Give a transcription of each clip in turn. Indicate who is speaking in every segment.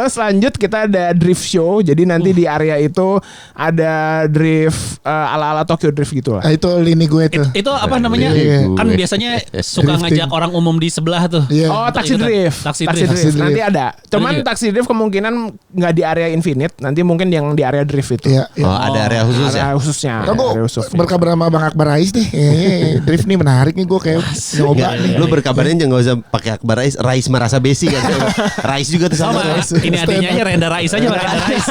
Speaker 1: Terus lanjut kita ada drift show. Jadi nanti di area itu ada drift ala-ala Tokyo Drift gitu lah.
Speaker 2: Itu lini gue tuh.
Speaker 3: Itu apa namanya? Kan biasanya suka ngajak orang umum di sebelah tuh.
Speaker 1: Oh, taxi drift.
Speaker 3: Taxi drift.
Speaker 1: Nanti ada. Cuman taxi drift kemungkinan nggak di area Infinite. Nanti mungkin yang di area drift itu.
Speaker 2: Iya.
Speaker 4: Oh, ada area khusus ya?
Speaker 1: Area khususnya.
Speaker 2: Gue berkabar sama Bang Akbar Rais nih. Drift nih menarik nih, gue kayak nyoba nih.
Speaker 4: Lu berkabarnya jangan gak usah pakai Akbar Rais merasa besi kan. Rais juga tuh sama.
Speaker 3: Ini adiknya aja Renda Rais aja, Renda Rais.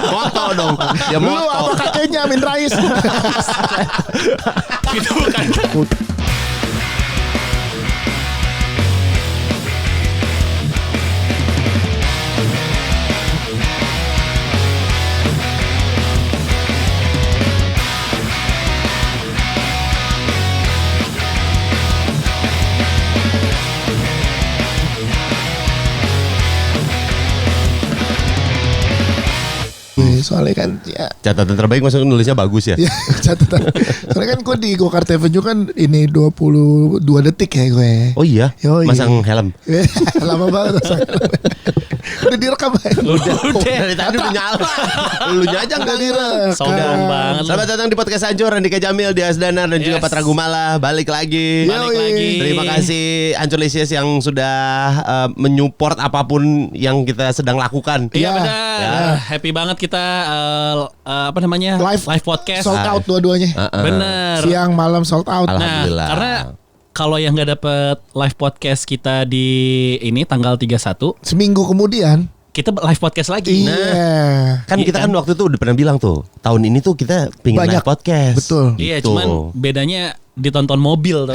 Speaker 4: Moto dong. Ya
Speaker 2: Lu
Speaker 4: moto.
Speaker 2: apa kakeknya Amin Rais?
Speaker 3: Itu bukan.
Speaker 2: Soalnya kan ya
Speaker 4: Catatan terbaik maksudnya nulisnya bagus ya.
Speaker 2: ya catatan. Soalnya kan gue di Go-Kart Avenue kan ini 22 detik ya gue.
Speaker 4: Oh iya.
Speaker 2: Yoi.
Speaker 4: Masang helm.
Speaker 2: Lama banget masang helm. Udah direkam ya?
Speaker 3: Udah.
Speaker 4: Dari tadi udah nyala. Lu aja enggak direkam.
Speaker 3: Sombong banget.
Speaker 4: Selamat datang di podcast Hancur, Andika Jamil, Dias Danar dan juga Patra Gumala. Balik lagi. Terima kasih Hancur Lisius yang sudah menyupport apapun yang kita sedang lakukan.
Speaker 3: Iya benar. Happy banget kita apa namanya? Live podcast.
Speaker 2: Sold out dua-duanya.
Speaker 3: Bener.
Speaker 2: Siang malam sold out.
Speaker 4: Alhamdulillah.
Speaker 3: Nah, karena kalau yang nggak dapet live podcast kita di ini tanggal 31,
Speaker 2: Seminggu kemudian
Speaker 3: kita live podcast lagi.
Speaker 2: iya.
Speaker 4: Kan kita kan waktu itu udah pernah bilang tuh, tahun ini tuh kita pengen
Speaker 2: Banyak.
Speaker 4: live podcast.
Speaker 2: Betul.
Speaker 3: Iya,
Speaker 4: Gitu.
Speaker 3: cuman bedanya ditonton mobil tuh.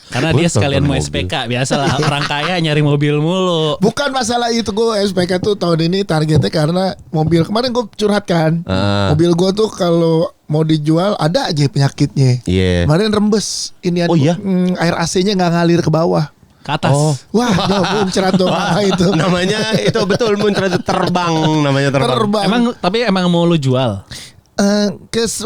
Speaker 3: Karena dia sekalian mau SPK. Biasalah orang kaya nyari mobil mulu.
Speaker 2: Bukan masalah itu, gue SPK tuh tahun ini targetnya karena mobil kemarin gue curhat kan. Mobil gue tuh kalau mau dijual ada aja penyakitnya.
Speaker 4: Iya.
Speaker 2: Kemarin rembes ini
Speaker 4: Oh iya?
Speaker 2: air AC-nya nggak ngalir ke bawah.
Speaker 3: Ke atas.
Speaker 2: Wah, muncrat dong apa itu.
Speaker 4: Namanya itu betul muncrat terbang namanya terbang.
Speaker 3: Emang mau lu jual?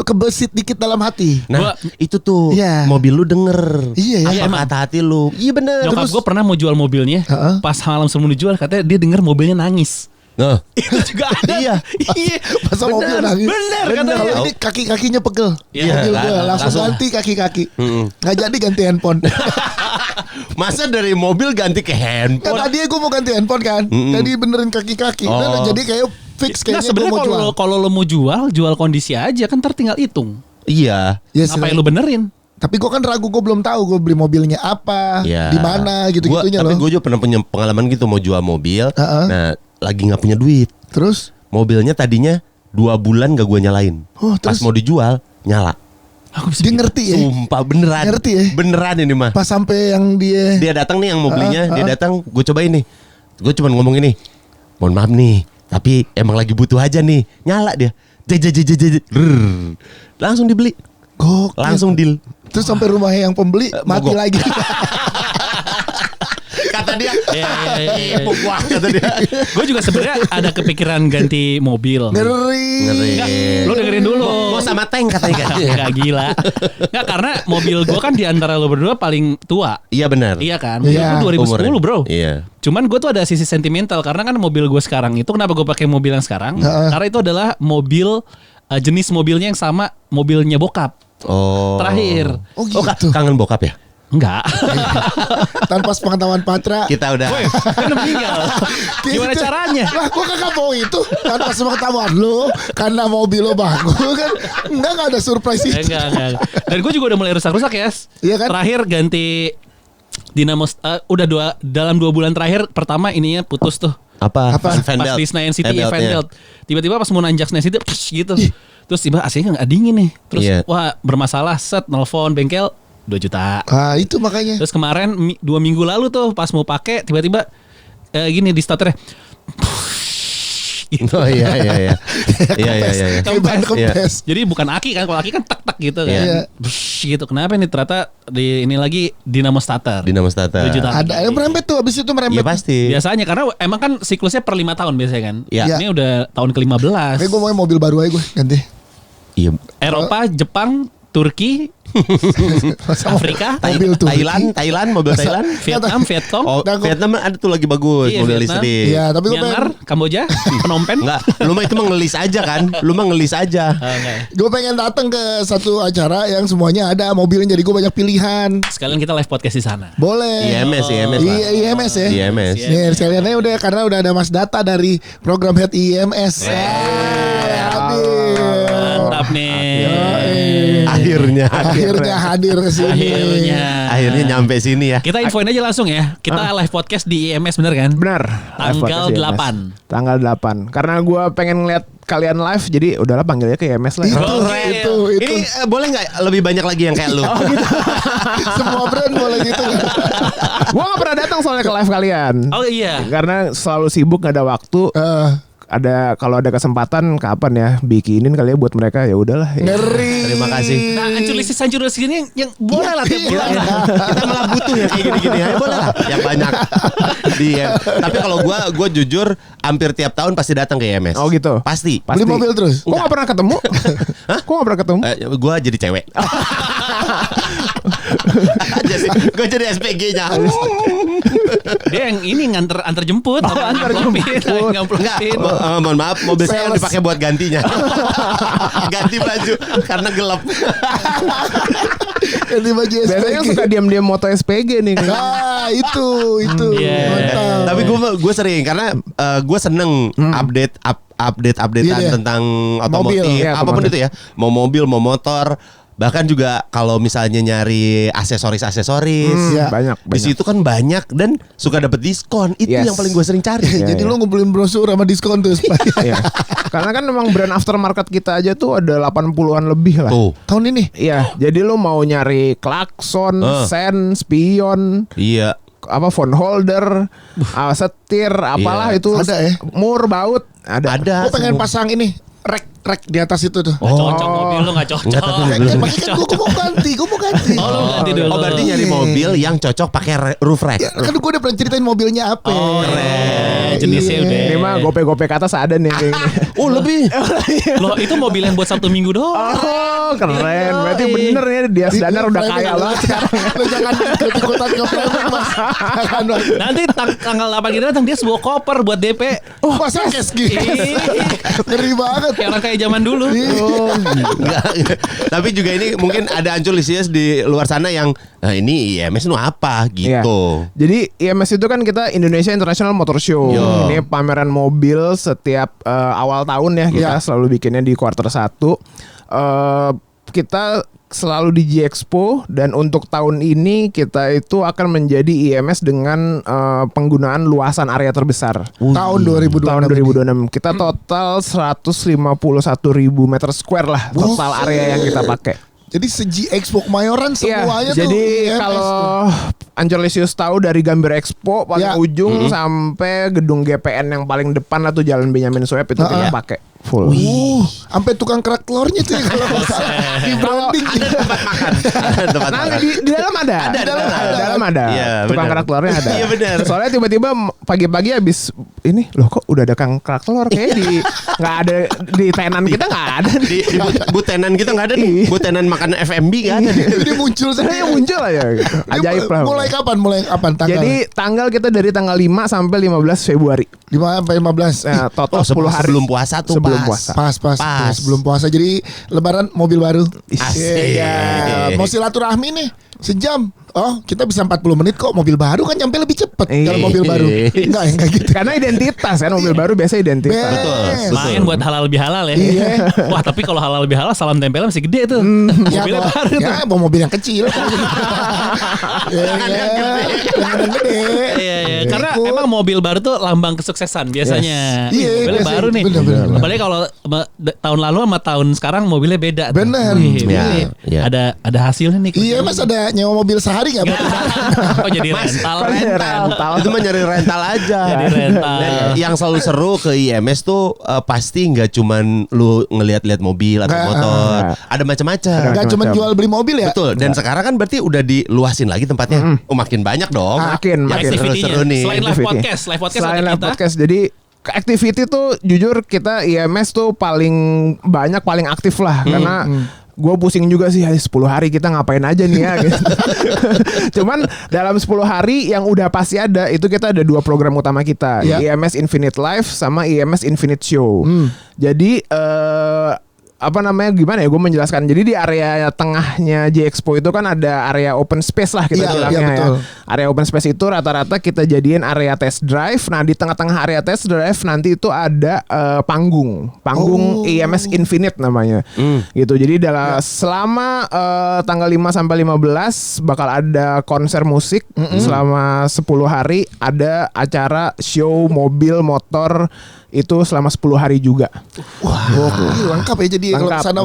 Speaker 2: Kebesit dikit dalam hati.
Speaker 4: Nah, itu tuh
Speaker 2: Iya.
Speaker 4: mobil lu denger.
Speaker 2: Iya ya.
Speaker 4: Apa kata hati lu? Iya bener.
Speaker 3: Nyokap gue pernah mau jual mobilnya. Pas malam sebelum dijual katanya dia denger mobilnya nangis.
Speaker 4: Nah,
Speaker 3: Itu juga ada.
Speaker 4: iya.
Speaker 3: Iya.
Speaker 2: Masa mobil nangis.
Speaker 3: Bener
Speaker 2: Kalau
Speaker 3: katanya.
Speaker 2: ini kaki-kakinya pegel.
Speaker 3: Iya,
Speaker 2: Mobil gue langsung
Speaker 4: langsung.
Speaker 2: ganti kaki-kaki. Nggak jadi ganti handphone.
Speaker 4: Masa dari mobil ganti ke
Speaker 2: Kan
Speaker 4: handphone?
Speaker 2: tadi gue mau ganti handphone kan. Jadi benerin kaki-kaki. Nah, jadi kayak fix
Speaker 3: Nah
Speaker 2: kayaknya gue
Speaker 3: sebenarnya
Speaker 2: mau jual.
Speaker 3: kalau lo mau jual kondisi aja kan tinggal hitung.
Speaker 4: Iya.
Speaker 2: Ya,
Speaker 3: Ngapain lu benerin?
Speaker 2: Tapi gue kan ragu, gue belum tahu gue beli mobilnya apa,
Speaker 4: Iya.
Speaker 2: di mana gitu-gitunya
Speaker 4: Tapi
Speaker 2: loh.
Speaker 4: gue juga pernah punya pengalaman gitu mau jual mobil.
Speaker 2: Heeh.
Speaker 4: Nah, lagi nggak punya duit.
Speaker 2: Terus,
Speaker 4: Mobilnya tadinya 2 bulan gak gue nyalain.
Speaker 2: Oh,
Speaker 4: Pas
Speaker 2: terus?
Speaker 4: mau dijual nyala.
Speaker 2: dia ngerti ya.
Speaker 4: Sumpah beneran.
Speaker 2: Ngerti ya?
Speaker 4: Beneran ini mah.
Speaker 2: Pas sampai yang dia,
Speaker 4: Dia datang nih yang mau belinya, dia datang, gue cobain nih. Gue cuma ngomong ini, mohon maaf nih, tapi emang lagi butuh aja nih. Nyala dia. Rrrr. Langsung dibeli.
Speaker 2: gokil.
Speaker 4: Langsung deal.
Speaker 2: Terus sampai rumahnya yang pembeli mati
Speaker 4: mogok.
Speaker 2: lagi.
Speaker 4: Kata dia,
Speaker 3: Iya.
Speaker 4: wah kata dia.
Speaker 3: Gue juga sebenarnya ada kepikiran ganti mobil.
Speaker 2: Ngeri.
Speaker 3: Enggak, lu dengerin dulu.
Speaker 4: Mau sama tank katanya kan.
Speaker 3: Enggak gila. Enggak, karena mobil gue kan di antara lo berdua paling tua.
Speaker 4: Iya benar.
Speaker 3: Iya kan? Mobil
Speaker 2: Iya.
Speaker 3: gue 2010
Speaker 4: Umurnya.
Speaker 3: bro.
Speaker 4: Iya.
Speaker 3: Cuman gue tuh ada sisi sentimental karena kan mobil gue sekarang itu kenapa gue pakai mobil yang sekarang? Karena itu adalah mobil jenis mobilnya yang sama mobilnya bokap.
Speaker 4: Oh.
Speaker 3: Terakhir.
Speaker 2: Oh gitu.
Speaker 4: Kangen bokap ya?
Speaker 3: Enggak.
Speaker 2: Tanpa sepengetahuan Patra.
Speaker 4: Kita udah.
Speaker 3: Kan udah meninggal. Gimana
Speaker 2: Gitu.
Speaker 3: caranya?
Speaker 2: Lah gue kagak mau itu. Tanpa sepengetahuan lo. Karena mobil lo bagus kan. Enggak ada surprise itu.
Speaker 3: Enggak. Dan gue juga udah mulai rusak-rusak ya.
Speaker 2: Iya kan?
Speaker 3: Terakhir ganti dinamo udah dalam 2 bulan terakhir pertama ininya putus tuh.
Speaker 4: Apa?
Speaker 2: Apa?
Speaker 4: Fan
Speaker 3: Pas
Speaker 4: belt.
Speaker 3: di Senayan City ya fan
Speaker 4: beltnya.
Speaker 3: belt. Tiba-tiba pas mau nanjak Senayan City gitu. Terus tiba AC-nya nggak dingin nih. Terus
Speaker 4: Iya.
Speaker 3: wah bermasalah, set nelfon bengkel 2 juta.
Speaker 2: Ah itu makanya.
Speaker 3: Terus kemarin 2 minggu lalu tuh pas mau pakai tiba-tiba gini di starternya.
Speaker 4: Oh iya. Iya.
Speaker 2: Kayak ban kempes.
Speaker 3: Jadi bukan aki kan, kalau aki kan tak gitu kan.
Speaker 2: Iya.
Speaker 3: Bush, gitu. Kenapa nih ternyata ini lagi dinamo starter.
Speaker 4: Dinamo starter.
Speaker 3: 2 juta.
Speaker 2: Ada yang merembet tuh. Abis itu merembet.
Speaker 4: Iya pasti.
Speaker 3: Biasanya karena emang kan siklusnya per 5 tahun biasanya kan.
Speaker 4: Iya.
Speaker 3: Ini udah tahun ke-15.
Speaker 2: Kayak gue mau mobil baru aja gue ganti.
Speaker 4: Iya.
Speaker 3: Eropa, Jepang Turki, Afrika,
Speaker 2: Mobil Turki.
Speaker 4: Thailand, mobil Thailand.
Speaker 3: Vietnam, Vietcong,
Speaker 4: Oh, Vietnam ada tuh lagi bagus
Speaker 3: Iya,
Speaker 4: mobil
Speaker 3: Vietnam.
Speaker 4: listrik.
Speaker 2: Iya, tapi gue
Speaker 3: Myanmar, Kamboja, Phnom Penh.
Speaker 4: Enggak, lu mah itu mah ngelis aja kan? Lu mah ngelis aja.
Speaker 2: pengen datang ke satu acara yang semuanya ada mobilnya, jadi gue banyak pilihan.
Speaker 3: Sekalian kita live podcast di sana.
Speaker 2: Boleh.
Speaker 4: IMS lah.
Speaker 2: Iya, IMS ya.
Speaker 4: IMS.
Speaker 2: Nih, sekaliannya udah karena udah ada Mas Data dari program Head IMS. Hadir.
Speaker 3: Mantap nih.
Speaker 4: Akhirnya
Speaker 2: Hadir ke sini.
Speaker 4: Akhirnya nyampe sini ya.
Speaker 3: Kita infoin aja langsung ya. Kita live podcast di IMS bener kan?
Speaker 1: Benar.
Speaker 3: Tanggal
Speaker 1: Live podcast
Speaker 3: 8.
Speaker 1: Tanggal 8. Karena gue pengen ngeliat kalian live, jadi udahlah panggilnya ke IMS lah.
Speaker 2: Itu.
Speaker 4: Ini boleh nggak lebih banyak lagi yang kayak lu?
Speaker 2: Semua brand boleh gitu kan.
Speaker 1: Gue gak pernah datang soalnya ke live kalian.
Speaker 3: Oh iya.
Speaker 1: Karena selalu sibuk, gak ada waktu. Kalau ada kesempatan kapan ya bikinin kali ya buat mereka, ya udahlah. Ya.
Speaker 2: Ngeri.
Speaker 4: Terima kasih.
Speaker 3: Nah, Ancur ini yang boleh lah tiap bulan.
Speaker 4: Kita malah butuh yang kayak gini-gini. Ayo boleh lah yang banyak. Tapi kalau gue jujur hampir tiap tahun pasti datang ke IMS.
Speaker 1: Oh gitu.
Speaker 4: Pasti.
Speaker 2: Beli mobil terus.
Speaker 1: Kok gak pernah ketemu? Kok gak pernah ketemu?
Speaker 4: Gue jadi cewek. Gue jadi SPG-nya.
Speaker 3: Dia yang ini antar jemput.
Speaker 1: Antar jemput.
Speaker 4: Enggak, mohon maaf, mobil saya yang dipakai buat gantinya. Ganti baju karena gelap.
Speaker 2: Ganti baju SPG.
Speaker 1: Biasanya suka diam-diam moto SPG nih.
Speaker 2: Itu.
Speaker 3: Yeah.
Speaker 2: Mantap.
Speaker 4: Tapi gue sering karena gue seneng updatean
Speaker 2: Iya.
Speaker 4: tentang
Speaker 2: Mobil.
Speaker 4: otomotif,
Speaker 1: Iya,
Speaker 4: apapun
Speaker 1: otomotif.
Speaker 4: itu ya, mau mobil, mau motor. Bahkan juga kalau misalnya nyari aksesoris,
Speaker 2: Iya.
Speaker 1: Banyak.
Speaker 4: di situ kan banyak dan suka dapet diskon. Itu
Speaker 1: Yes.
Speaker 4: yang paling gue sering cari.
Speaker 2: Jadi lu ngumpulin brosur sama diskon tuh.
Speaker 1: Iya. Karena kan memang brand aftermarket kita aja tuh ada 80-an lebih lah.
Speaker 4: Tuh,
Speaker 2: Tahun ini.
Speaker 1: Iya, jadi lu mau nyari klakson, sen, spion,
Speaker 4: iya.
Speaker 1: phone holder, setir, apalah
Speaker 4: Iya.
Speaker 1: itu,
Speaker 2: Ada ya?
Speaker 1: mur, baut, ada.
Speaker 2: Gue pengen pasang ini rek di atas itu tuh.
Speaker 3: Gak cocok mobil lu gak cocok.
Speaker 4: Enggak, tapi
Speaker 2: Makanya kan gue mau ganti.
Speaker 3: Oh, lu ganti dulu.
Speaker 4: Oh, berarti nyari mobil yang cocok pakai roof rack.
Speaker 2: Ya, kan gue udah pernah ceritain mobilnya apa.
Speaker 3: Oh, keren. Jenisnya udah.
Speaker 1: Ini mah gope-gope ke atas ada nih kayak gini.
Speaker 4: Oh, lebih.
Speaker 3: Loh, itu mobil yang buat Sabtu Minggu doang.
Speaker 1: Oh, keren. Berarti bener ya, dia Danar udah kaya banget sekarang.
Speaker 2: Lu jangan ikut-ikutan ke framing, Mas. Jangan, Mas.
Speaker 3: Nanti tanggal 8 kita datang dia sebuah koper buat DP.
Speaker 2: Oh, masa cash gitu. Ngeri banget.
Speaker 3: Kayak orang kayak zaman dulu.
Speaker 4: Enggak. Tapi juga ini mungkin ada ancur listeners di luar sana yang ini IMS itu apa gitu.
Speaker 1: Iya. Jadi IMS itu kan kita Indonesia International Motor Show.
Speaker 4: Yo.
Speaker 1: Ini pameran mobil setiap awal tahun ya, kita selalu bikinnya di kuarter 1. Kita selalu di G-Expo dan untuk tahun ini kita itu akan menjadi IMS dengan penggunaan luasan area terbesar.
Speaker 2: Tahun 2026.
Speaker 1: Tahun 2026 kita total 151.000 meter square lah total area yang kita pakai.
Speaker 2: Jadi se-G Expo Kemayoran semuanya
Speaker 1: Iya,
Speaker 2: tuh
Speaker 1: jadi
Speaker 2: IMS
Speaker 1: kalau
Speaker 2: tuh.
Speaker 1: Angelisius tahu dari Gambir Expo paling
Speaker 2: Ya.
Speaker 1: ujung sampai gedung GPN yang paling depan lah tuh Jalan Benyamin Sueb itu kita pakai full.
Speaker 2: Sampai tukang kerak telurnya tuh ya kalau nggak salah. Di branding.
Speaker 4: Tempat
Speaker 1: Nah,
Speaker 4: makan.
Speaker 1: di dalam ada.
Speaker 4: Ada,
Speaker 1: Di dalam
Speaker 4: ada.
Speaker 1: ada. Dalam ada.
Speaker 4: Iya,
Speaker 1: Tukang
Speaker 4: benar.
Speaker 1: kerak telurnya ada.
Speaker 4: Iya, benar.
Speaker 1: Soalnya tiba-tiba pagi-pagi habis ini loh kok udah ada kang kerak telur kayak di nggak ada di tenan kita nggak ada.
Speaker 4: Di booth tenan kita nggak ada nih. Booth tenan makan FMB nggak ada.
Speaker 2: Dia muncul
Speaker 1: Saya yang muncul aja gitu.
Speaker 2: Dia
Speaker 1: Ajaib lah.
Speaker 2: Mulai kapan tanggal?
Speaker 1: Jadi tanggal kita dari tanggal 5 sampai 15 Februari.
Speaker 2: 5 sampai 15.
Speaker 1: Nah, total 10 hari
Speaker 4: sebelum puasa tuh
Speaker 1: sebelum
Speaker 4: pas.
Speaker 1: puasa.
Speaker 2: Pas sebelum puasa. Jadi lebaran mobil baru.
Speaker 4: Asik.
Speaker 2: Iya. Mau silaturahmi nih sejam. Oh, kita bisa 40 menit kok. Mobil baru kan nyampe lebih cepet kalau mobil baru. Enggak gitu.
Speaker 1: Karena identitas kan mobil baru biasa identitas.
Speaker 2: Betul.
Speaker 3: Main buat halal lebih halal ya.
Speaker 2: Iya.
Speaker 3: Wah, tapi kalau halal lebih halal salam tempelnya masih gede tuh.
Speaker 2: Ya,
Speaker 3: Mobilnya
Speaker 2: bawa,
Speaker 3: baru tuh.
Speaker 2: ya, bawa mobil yang kecil. Jangan yang gede.
Speaker 3: Iya, iya. Karena
Speaker 2: Ikut.
Speaker 3: emang mobil baru tuh lambang kesuksesan biasanya.
Speaker 2: Yes. Iya,
Speaker 3: Mobilnya
Speaker 2: biasanya.
Speaker 3: baru nih.
Speaker 2: Bener.
Speaker 3: Apalagi kalau tahun lalu sama tahun sekarang mobilnya beda. tuh.
Speaker 2: Bener.
Speaker 3: Wih,
Speaker 4: Iya,
Speaker 3: ini
Speaker 4: iya.
Speaker 3: Ada hasilnya nih.
Speaker 2: Iya, Mas ada nyewa mobil sehari nggak?
Speaker 3: Oh jadi rental.
Speaker 4: Itu mah nyari rental aja.
Speaker 3: Jadi rental.
Speaker 4: Dan yang selalu seru ke IMS tuh pasti nggak cuman lu ngelihat-lihat mobil atau
Speaker 2: Nggak,
Speaker 4: motor, ada macam-macam.
Speaker 2: Nggak cuma jual beli mobil ya?
Speaker 4: Betul. Dan sekarang kan berarti udah diluasin lagi tempatnya. Oh, makin banyak dong.
Speaker 1: Makin
Speaker 3: Activity-nya.
Speaker 4: seru nih.
Speaker 3: Selain live
Speaker 1: Activity.
Speaker 3: podcast
Speaker 1: Selain
Speaker 3: ada
Speaker 1: live
Speaker 3: kita.
Speaker 1: podcast, jadi activity tuh jujur kita IMS tuh paling banyak paling aktif lah karena gue pusing juga sih 10 hari kita ngapain aja nih ya gitu. Cuman dalam 10 hari yang udah pasti ada itu kita ada 2 program utama kita, IMS Infinite Live sama IMS Infinite Show. Jadi apa namanya gimana ya gue menjelaskan. Jadi di area tengahnya J-Expo itu kan ada area open space lah kita bilangnya ya. Area open space itu rata-rata kita jadiin area test drive. Nah di tengah-tengah area test drive nanti itu ada panggung IMS Infinite namanya. Gitu. Jadi selama tanggal 5 sampai 15 bakal ada konser musik selama 10 hari, ada acara show mobil motor itu selama 10 hari juga.
Speaker 2: Wah, lengkap ya jadi kalau kesana.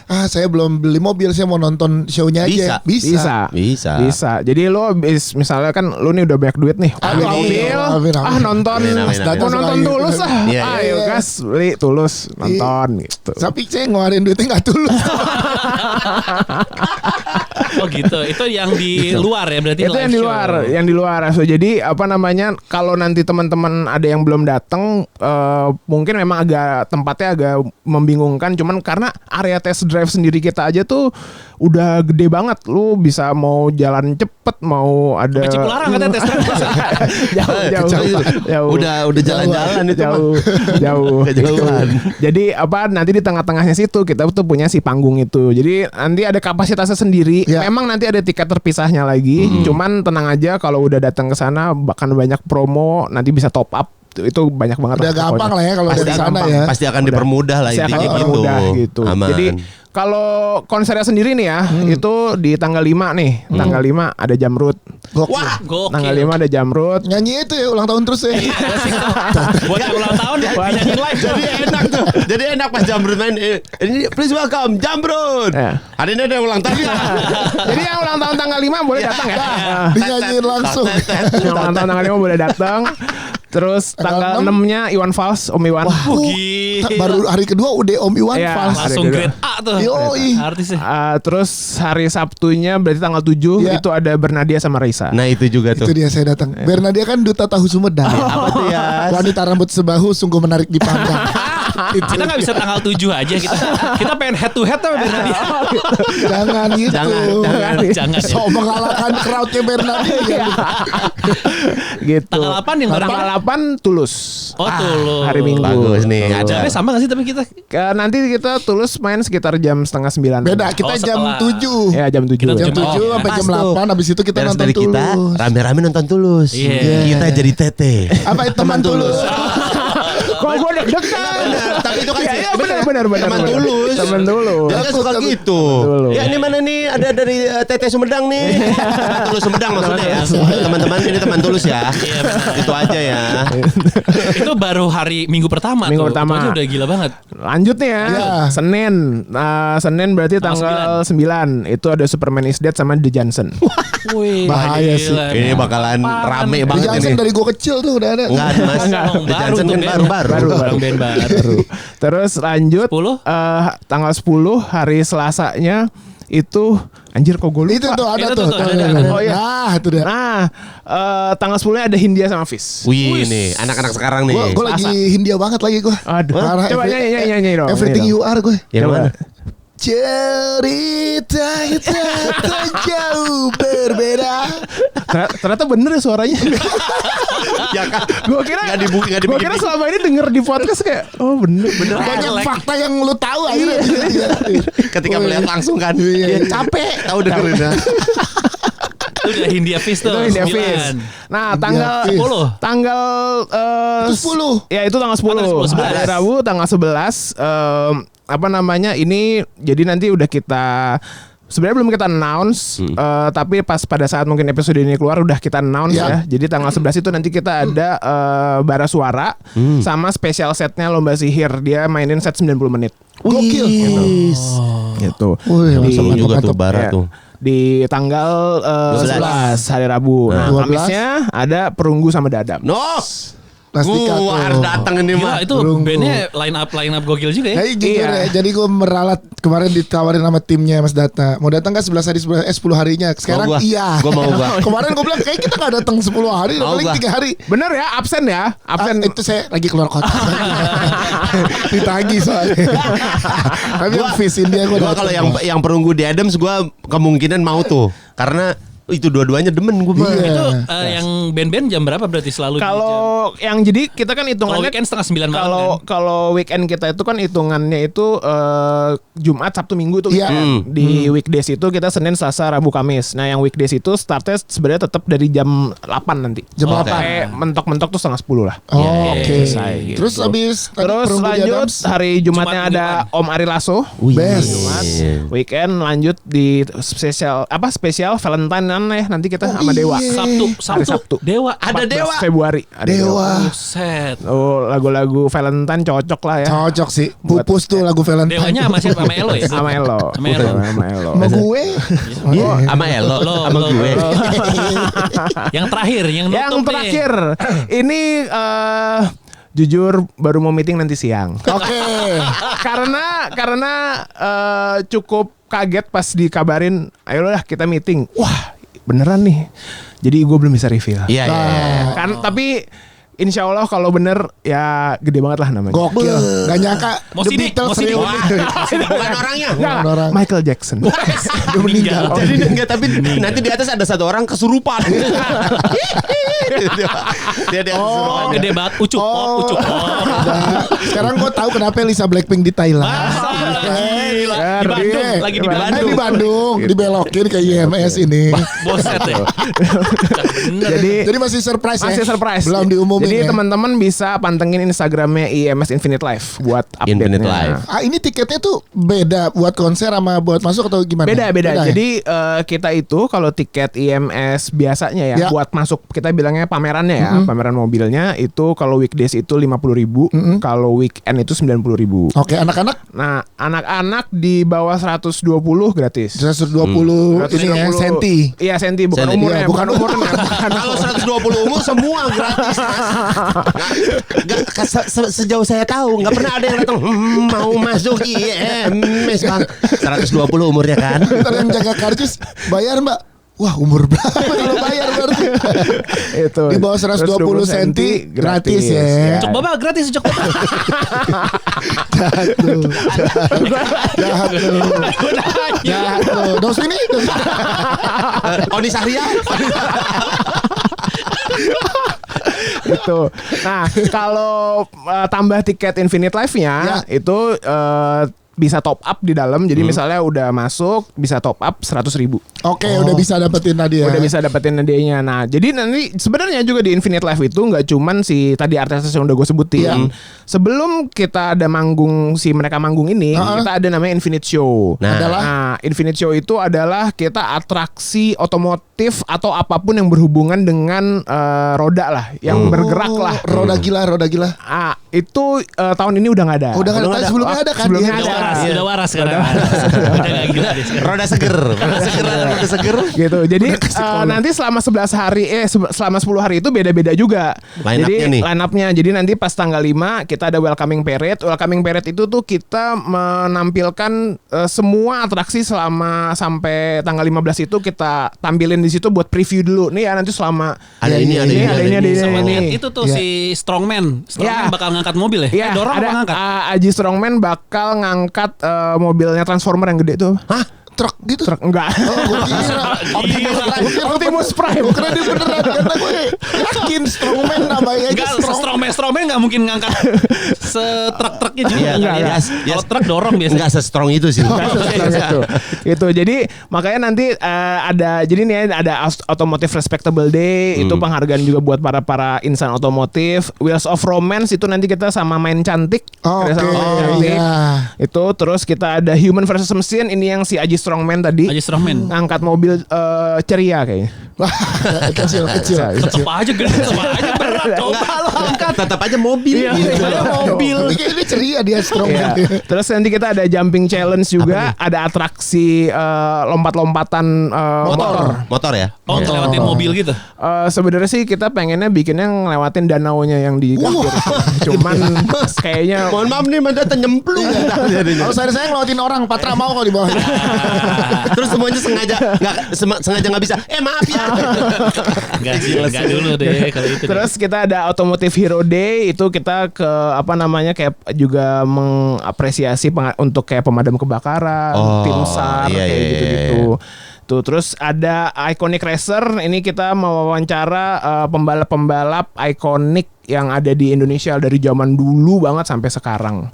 Speaker 2: Saya belum beli mobil, saya mau nonton show-nya aja.
Speaker 1: Bisa. Jadi lo misalnya kan lo nih udah banyak duit nih, beli mobil, nonton, mau nonton Tulus lah. Ayo gas beli Tulus nonton gitu.
Speaker 2: Tapi saya ngeluarin duitnya nggak Tulus.
Speaker 3: Oh gitu. Itu yang di luar ya berarti.
Speaker 1: Itu yang di luar. So, jadi apa namanya kalau nanti teman-teman ada yang belum datang, mungkin memang tempatnya agak membingungkan. Cuman karena area test drive sendiri kita aja tuh udah gede banget. Lu bisa mau jalan cepet, mau ada
Speaker 3: Cipularang katanya test drive.
Speaker 1: jauh.
Speaker 4: Udah jalan-jalan itu
Speaker 1: jauh.
Speaker 4: Kejauhan.
Speaker 1: Jadi apa nanti di tengah-tengahnya situ kita tuh punya si panggung itu. Jadi nanti ada kapasitasnya sendiri. Memang nanti ada tiket terpisahnya lagi. Cuman tenang aja kalau udah datang ke sana bahkan banyak promo, nanti bisa top up. Itu banyak banget.
Speaker 2: Udah gampang lah ya kalau dari sana ya.
Speaker 4: Pasti akan dipermudah lah intinya
Speaker 1: gitu. Jadi kalau konsernya sendiri nih ya, itu di tanggal 5 nih. Tanggal 5 ada Jamrud.
Speaker 3: Wah, gokil.
Speaker 1: Tanggal 5 ada Jamrud.
Speaker 2: Nyanyi itu ya ulang tahun terus ya.
Speaker 3: Buat yang ulang tahun nyanyi live.
Speaker 4: Jadi enak tuh. Jadi enak pas Jamrud main. Ini please welcome Jamrud. Hari ini ada yang ulang tahun.
Speaker 1: Jadi yang ulang tahun tanggal 5 boleh datang ya.
Speaker 2: Dinyanyiin langsung.
Speaker 1: Yang ulang tahun tanggal 5 boleh datang. Terus tanggal 6-nya Iwan Fals, Om Iwan.
Speaker 2: Baru hari kedua udah Om Iwan Fals.
Speaker 3: Langsung grade A tuh.
Speaker 2: Yoi.
Speaker 3: Artisnya.
Speaker 1: Terus hari Sabtunya berarti tanggal 7 itu ada Bernadia sama Raisa.
Speaker 4: Nah itu juga tuh.
Speaker 2: Itu dia saya datang. Bernadia kan duta tahu Sumedang.
Speaker 4: Apa tuh ya?
Speaker 2: Wanita rambut sebahu sungguh menarik dipandang.
Speaker 3: Kita nggak bisa tanggal 7 aja. Kita pengen head to head sama Bernadia.
Speaker 2: Jangan gitu.
Speaker 3: Jangan.
Speaker 2: So mengalahkan crowdnya Bernadia.
Speaker 1: Gitu.
Speaker 3: Tanggal 8 yang
Speaker 1: tanggal 8 Tulus.
Speaker 3: Oh Tulus.
Speaker 1: Hari Minggu.
Speaker 4: Bagus nih.
Speaker 3: Jamnya sama gak sih tapi kita?
Speaker 1: Nanti kita Tulus main sekitar jam 8:30.
Speaker 2: Beda, kita jam 7.
Speaker 1: Ya jam 7.
Speaker 2: Jam 7 sampai jam 8. Habis itu kita nonton
Speaker 4: dari
Speaker 2: Tulus.
Speaker 4: kita rame-rame nonton Tulus. Kita jadi tete.
Speaker 2: Apa itu teman Tulus?
Speaker 1: Kok gue deg-degan.
Speaker 4: Tapi itu kan
Speaker 1: benar.
Speaker 4: Teman Tulus.
Speaker 1: Teman Tulus.
Speaker 4: Dia kan suka gitu. Ya ini mana nih? Ada dari Tete Sumedang nih. Teman Tulus Sumedang maksudnya ya. Teman-teman ini teman Tulus ya. Itu aja ya.
Speaker 3: Itu baru hari Minggu pertama.
Speaker 1: Minggu pertama.
Speaker 3: Itu udah gila banget.
Speaker 1: Lanjut nih ya. Senin. Senin berarti tanggal 9. Itu ada Superman is Dead sama The Johnson.
Speaker 3: Wih,
Speaker 2: bahaya sih.
Speaker 4: Ini bakalan rame
Speaker 2: The
Speaker 4: banget
Speaker 2: Johnson
Speaker 4: ini.
Speaker 2: dari gue kecil tuh udah ada.
Speaker 4: Enggak, Mas. The Johnson kan baru.
Speaker 3: Band baru.
Speaker 1: Terus lanjut
Speaker 3: 10?
Speaker 1: Tanggal 10 hari Selasanya itu anjir kok gue lupa.
Speaker 2: Itu tuh ada
Speaker 3: Itu
Speaker 2: tuh.
Speaker 3: tuh, ada.
Speaker 1: Oh iya.
Speaker 2: Nah, itu dia.
Speaker 1: Nah, tanggal 10-nya ada Hindia sama Fis.
Speaker 4: Wih, nih anak-anak sekarang nih.
Speaker 2: Gue lagi Hindia banget lagi gue.
Speaker 1: Aduh.
Speaker 2: Parah,
Speaker 1: Coba nyanyi dong.
Speaker 2: Everything You Are gue.
Speaker 4: Yang mana?
Speaker 2: Cerita kita tak jauh berbeda.
Speaker 1: Ternyata bener ya suaranya.
Speaker 4: Ya kan.
Speaker 1: Gue kira
Speaker 4: Gue
Speaker 1: kira selama ini denger di podcast kayak bener.
Speaker 2: Banyak fakta yang lu tahu aja.
Speaker 4: Ketika melihat langsung kan. Ya capek tahu dengerin ya.
Speaker 3: Itu udah Hindia Fist tuh.
Speaker 1: Itu Hindia Fist. Nah, tanggal 10.
Speaker 2: Itu 10.
Speaker 1: Ya, itu tanggal 10. Hari Rabu tanggal 11 ini jadi nanti udah kita sebenarnya belum kita announce tapi pas pada saat mungkin episode ini keluar udah kita announce ya. Jadi tanggal 11 itu nanti kita ada bara suara sama special setnya Lomba Sihir. Dia mainin set 90 menit.
Speaker 2: Gokil.
Speaker 1: Gitu.
Speaker 4: Seru juga tuh bara tuh.
Speaker 1: Di tanggal 11 hari Rabu. Nah, Kamisnya ada Perunggu sama Dadam.
Speaker 2: Plastika tuh.
Speaker 4: harus datang ini
Speaker 3: Gila,
Speaker 4: mah.
Speaker 3: itu bandnya line up gokil juga ya.
Speaker 2: Hey, jujur ya, jadi gue meralat kemarin ditawarin sama timnya Mas Data. Mau datang kan 10 harinya. Sekarang
Speaker 4: Mau gua.
Speaker 2: iya.
Speaker 4: Gua mau gua.
Speaker 2: Kemarin gue bilang kayak kita gak datang 10 hari,
Speaker 4: Mau
Speaker 2: paling
Speaker 4: gua.
Speaker 2: 3 hari.
Speaker 1: Bener ya, absen ya, absen.
Speaker 2: Itu saya lagi keluar kota. Ditagih soalnya. Tapi
Speaker 4: Gua-
Speaker 2: visin dia gue
Speaker 4: Gua kalau yang perunggu di Adams gua kemungkinan mau tuh karena itu dua-duanya demen gue mah.
Speaker 2: Iya.
Speaker 3: Itu yang band-band jam berapa berarti selalu?
Speaker 1: Kalau yang jadi kita kan
Speaker 3: kalau
Speaker 1: hitungannya
Speaker 3: weekend setengah 9 malam
Speaker 1: kalau
Speaker 3: kan?
Speaker 1: kalau weekend kita itu kan hitungannya itu Jumat, Sabtu, Minggu tuh
Speaker 2: Iya.
Speaker 1: di weekdays itu kita Senin, Selasa, Rabu, Kamis. Nah yang weekdays itu startnya sebenarnya tetap dari jam 8 nanti.
Speaker 2: Jam
Speaker 1: Sampai
Speaker 2: 8.
Speaker 1: mentok-mentok tuh setengah 10 lah.
Speaker 2: Oh,
Speaker 3: Iya,
Speaker 2: oke.
Speaker 1: selesai gitu.
Speaker 2: Terus habis tadi
Speaker 1: Terus
Speaker 2: perunggu di
Speaker 1: lanjut
Speaker 2: Adams,
Speaker 1: hari Jumatnya
Speaker 3: Jumat
Speaker 1: ada
Speaker 3: mingguan.
Speaker 1: Om Ari Lasso.
Speaker 2: best.
Speaker 1: Weekend lanjut di spesial Valentine ya nanti kita sama Dewa.
Speaker 2: iya.
Speaker 1: Hari Sabtu.
Speaker 3: Dewa.
Speaker 4: Ada
Speaker 1: 14
Speaker 4: Dewa.
Speaker 1: Februari. Ada
Speaker 2: Dewa.
Speaker 3: Buset.
Speaker 1: Oh, lagu-lagu Valentine cocok lah ya.
Speaker 2: Cocok sih. Pupus tuh lagu Valentine.
Speaker 3: Dewanya sama siapa? Sama Elo ya?
Speaker 1: Sama Elo.
Speaker 3: Sama Elo.
Speaker 1: Sama Elo.
Speaker 2: Sama gue.
Speaker 4: Oh, sama Elo, sama gue.
Speaker 3: Yang terakhir, yang nutup
Speaker 1: Yang
Speaker 3: nih.
Speaker 1: terakhir ini jujur baru mau meeting nanti siang.
Speaker 2: Oke.
Speaker 1: karena cukup kaget pas dikabarin, ayolah kita meeting. Wah, beneran nih. Jadi gue belum bisa reveal.
Speaker 4: Iya, iya, iya.
Speaker 1: Kan tapi insya Allah kalau bener ya gede banget lah namanya.
Speaker 2: Gokil. Gak nyangka
Speaker 3: Mau
Speaker 2: The
Speaker 3: sidik,
Speaker 2: Beatles
Speaker 3: mau sidik.
Speaker 2: reuni.
Speaker 4: Bukan orangnya.
Speaker 1: Enggak,
Speaker 2: Bukan orang.
Speaker 1: Michael Jackson.
Speaker 2: Udah meninggal.
Speaker 4: Jadi enggak, tapi nanti di atas ada satu orang kesurupan. dia
Speaker 3: Oh,
Speaker 4: kesurupan.
Speaker 3: gede banget. Ucup pop, ucup pop.
Speaker 2: Nah, sekarang gue tahu kenapa Lisa Blackpink di Thailand.
Speaker 3: Gila.
Speaker 1: Ya,
Speaker 3: Di Bandung,
Speaker 1: dia.
Speaker 3: lagi di
Speaker 1: Di
Speaker 3: Bandung.
Speaker 2: Di Bandung dibelokin ke IMS ini.
Speaker 3: Boset ya. Bener.
Speaker 1: Jadi
Speaker 2: Jadi masih surprise ya.
Speaker 1: masih surprise.
Speaker 2: Belum diumumin
Speaker 1: Jadi
Speaker 2: ya.
Speaker 1: teman-teman bisa pantengin Instagramnya IMS Infinite Life buat update.
Speaker 4: Infinite Life.
Speaker 2: Ini tiketnya tuh beda buat konser sama buat masuk atau gimana?
Speaker 1: Beda.
Speaker 2: ya?
Speaker 1: Jadi kita itu kalau tiket IMS biasanya ya,
Speaker 2: Ya.
Speaker 1: buat masuk kita bilangnya pamerannya ya, pameran mobilnya itu kalau weekdays itu 50.000, kalau weekend itu 90.000.
Speaker 2: Oke, anak-anak
Speaker 1: Nah, anak-anak di bawah 120 gratis.
Speaker 2: 120 ini ya
Speaker 1: 120
Speaker 2: senti.
Speaker 1: Iya, senti bukan
Speaker 4: Senti.
Speaker 1: umurnya,
Speaker 2: Iya,
Speaker 1: bukan
Speaker 2: bukan
Speaker 1: umurnya. Bukan.
Speaker 4: Kalau 120 umur semua gratis, Mas. Sejauh saya tahu nggak pernah ada yang datang mau masuk IMS Bang. 120 umurnya kan.
Speaker 2: Ntar yang jaga karcis bayar Mbak. Wah, umur berapa kalau bayar berarti?
Speaker 1: Itu.
Speaker 2: Di bawah 120 senti gratis ya.
Speaker 3: Ucuk Baba gratis, Ucuk Baba.
Speaker 2: Jahat tuh. Jahat tuh. Jahat tuh. Dos ini.
Speaker 4: Oni Sahria.
Speaker 1: Itu. Nah, kalau tambah tiket Infinite Life-nya itu bisa top up di dalam. Jadi misalnya udah masuk bisa top up 100.000.
Speaker 2: Oke, udah bisa dapetin tadi ya.
Speaker 1: Udah bisa dapetin hadiahnya. Nah, jadi nanti sebenarnya juga di Infinite Life itu nggak cuman si tadi artis yang udah gue sebutin. Sebelum kita ada manggung mereka manggung ini, kita ada namanya Infinite Show.
Speaker 4: Nah.
Speaker 1: Infinite Show itu adalah kita atraksi otomotif atau apapun yang berhubungan dengan roda lah, yang bergerak lah.
Speaker 2: Roda gila.
Speaker 1: Itu tahun ini udah nggak ada.
Speaker 2: Udah nggak ada. Sebelumnya ada kan?
Speaker 1: Sebelumnya
Speaker 2: Iya.
Speaker 1: ada.
Speaker 3: Udah waras sekarang. Udah gak gila deh sekarang.
Speaker 4: Roda seger.
Speaker 1: Gitu. Jadi nanti selama 11 hari selama 10 hari itu beda-beda juga.
Speaker 4: Line up-nya nih.
Speaker 1: Line up-nya. Jadi nanti pas tanggal 5 kita ada welcoming parade. Welcoming parade itu tuh kita menampilkan semua atraksi selama sampai tanggal 15 itu kita tampilin di situ buat preview dulu. Nih ya nanti selama
Speaker 4: Ada ini.
Speaker 3: Sama
Speaker 1: ini.
Speaker 3: lihat itu tuh si Strongman. Strongman
Speaker 1: Ya.
Speaker 3: bakal ngangkat mobil ya?
Speaker 1: Iya,
Speaker 3: Dorong
Speaker 1: ada
Speaker 3: apa ngangkat?
Speaker 1: Aji Strongman bakal ngangkat mobilnya Transformer yang gede tuh.
Speaker 2: Hah? Truk gitu?
Speaker 1: Truk enggak.
Speaker 2: Oh, gue kira
Speaker 1: Optimus Prime.
Speaker 2: Gue kira dia beneran karena gue yakin Strongman namanya aja
Speaker 3: Enggak,
Speaker 2: Strong.
Speaker 3: Strongman nggak mungkin ngangkat setruk-truknya juga.
Speaker 4: Iya,
Speaker 3: Enggak,
Speaker 4: enggak.
Speaker 3: Kalau truk dorong biasanya.
Speaker 4: Enggak se-strong itu sih.
Speaker 1: Itu jadi makanya nanti ada jadi nih ada Automotive Respectable Day itu penghargaan juga buat para insan otomotif. Wheels of Romance itu nanti kita sama main cantik.
Speaker 2: Oh,
Speaker 1: Kita sama
Speaker 2: oke,
Speaker 1: main cantik.
Speaker 2: iya.
Speaker 1: Itu terus kita ada Human versus Machine ini yang si Aji Strongman tadi
Speaker 3: Aja Strongman.
Speaker 1: ngangkat mobil ceria kayaknya.
Speaker 2: Wah, kecil.
Speaker 3: Tetep aja gede, tetep aja berat. Coba lo angkat.
Speaker 4: Tetap aja mobil.
Speaker 3: Iya, mobil.
Speaker 2: Tapi kayak ini ceria dia strong.
Speaker 1: Iya. Terus nanti kita ada jumping challenge juga, ada atraksi lompat-lompatan
Speaker 4: Motor ya?
Speaker 3: Oh, ngelewatin mobil gitu.
Speaker 1: Sebenarnya sih kita pengennya bikinnya ngelewatin danaunya yang di kasir. Cuman kayaknya
Speaker 4: Mohon maaf nih, mata nyemplung.
Speaker 2: Kalau saya ngelawatin orang, Patra mau kalau di bawah.
Speaker 4: Terus semuanya sengaja nggak bisa. Maaf ya.
Speaker 3: Enggak dulu deh kalau itu.
Speaker 1: Terus kita ada Automotive Hero Day, itu kita ke kayak juga mengapresiasi untuk kayak pemadam kebakaran, tim SAR
Speaker 4: iya,
Speaker 1: kayak
Speaker 4: iya,
Speaker 1: gitu-gitu. Tuh, terus ada Iconic Racer, ini kita mewawancara pembalap-pembalap ikonik yang ada di Indonesia dari zaman dulu banget sampai sekarang.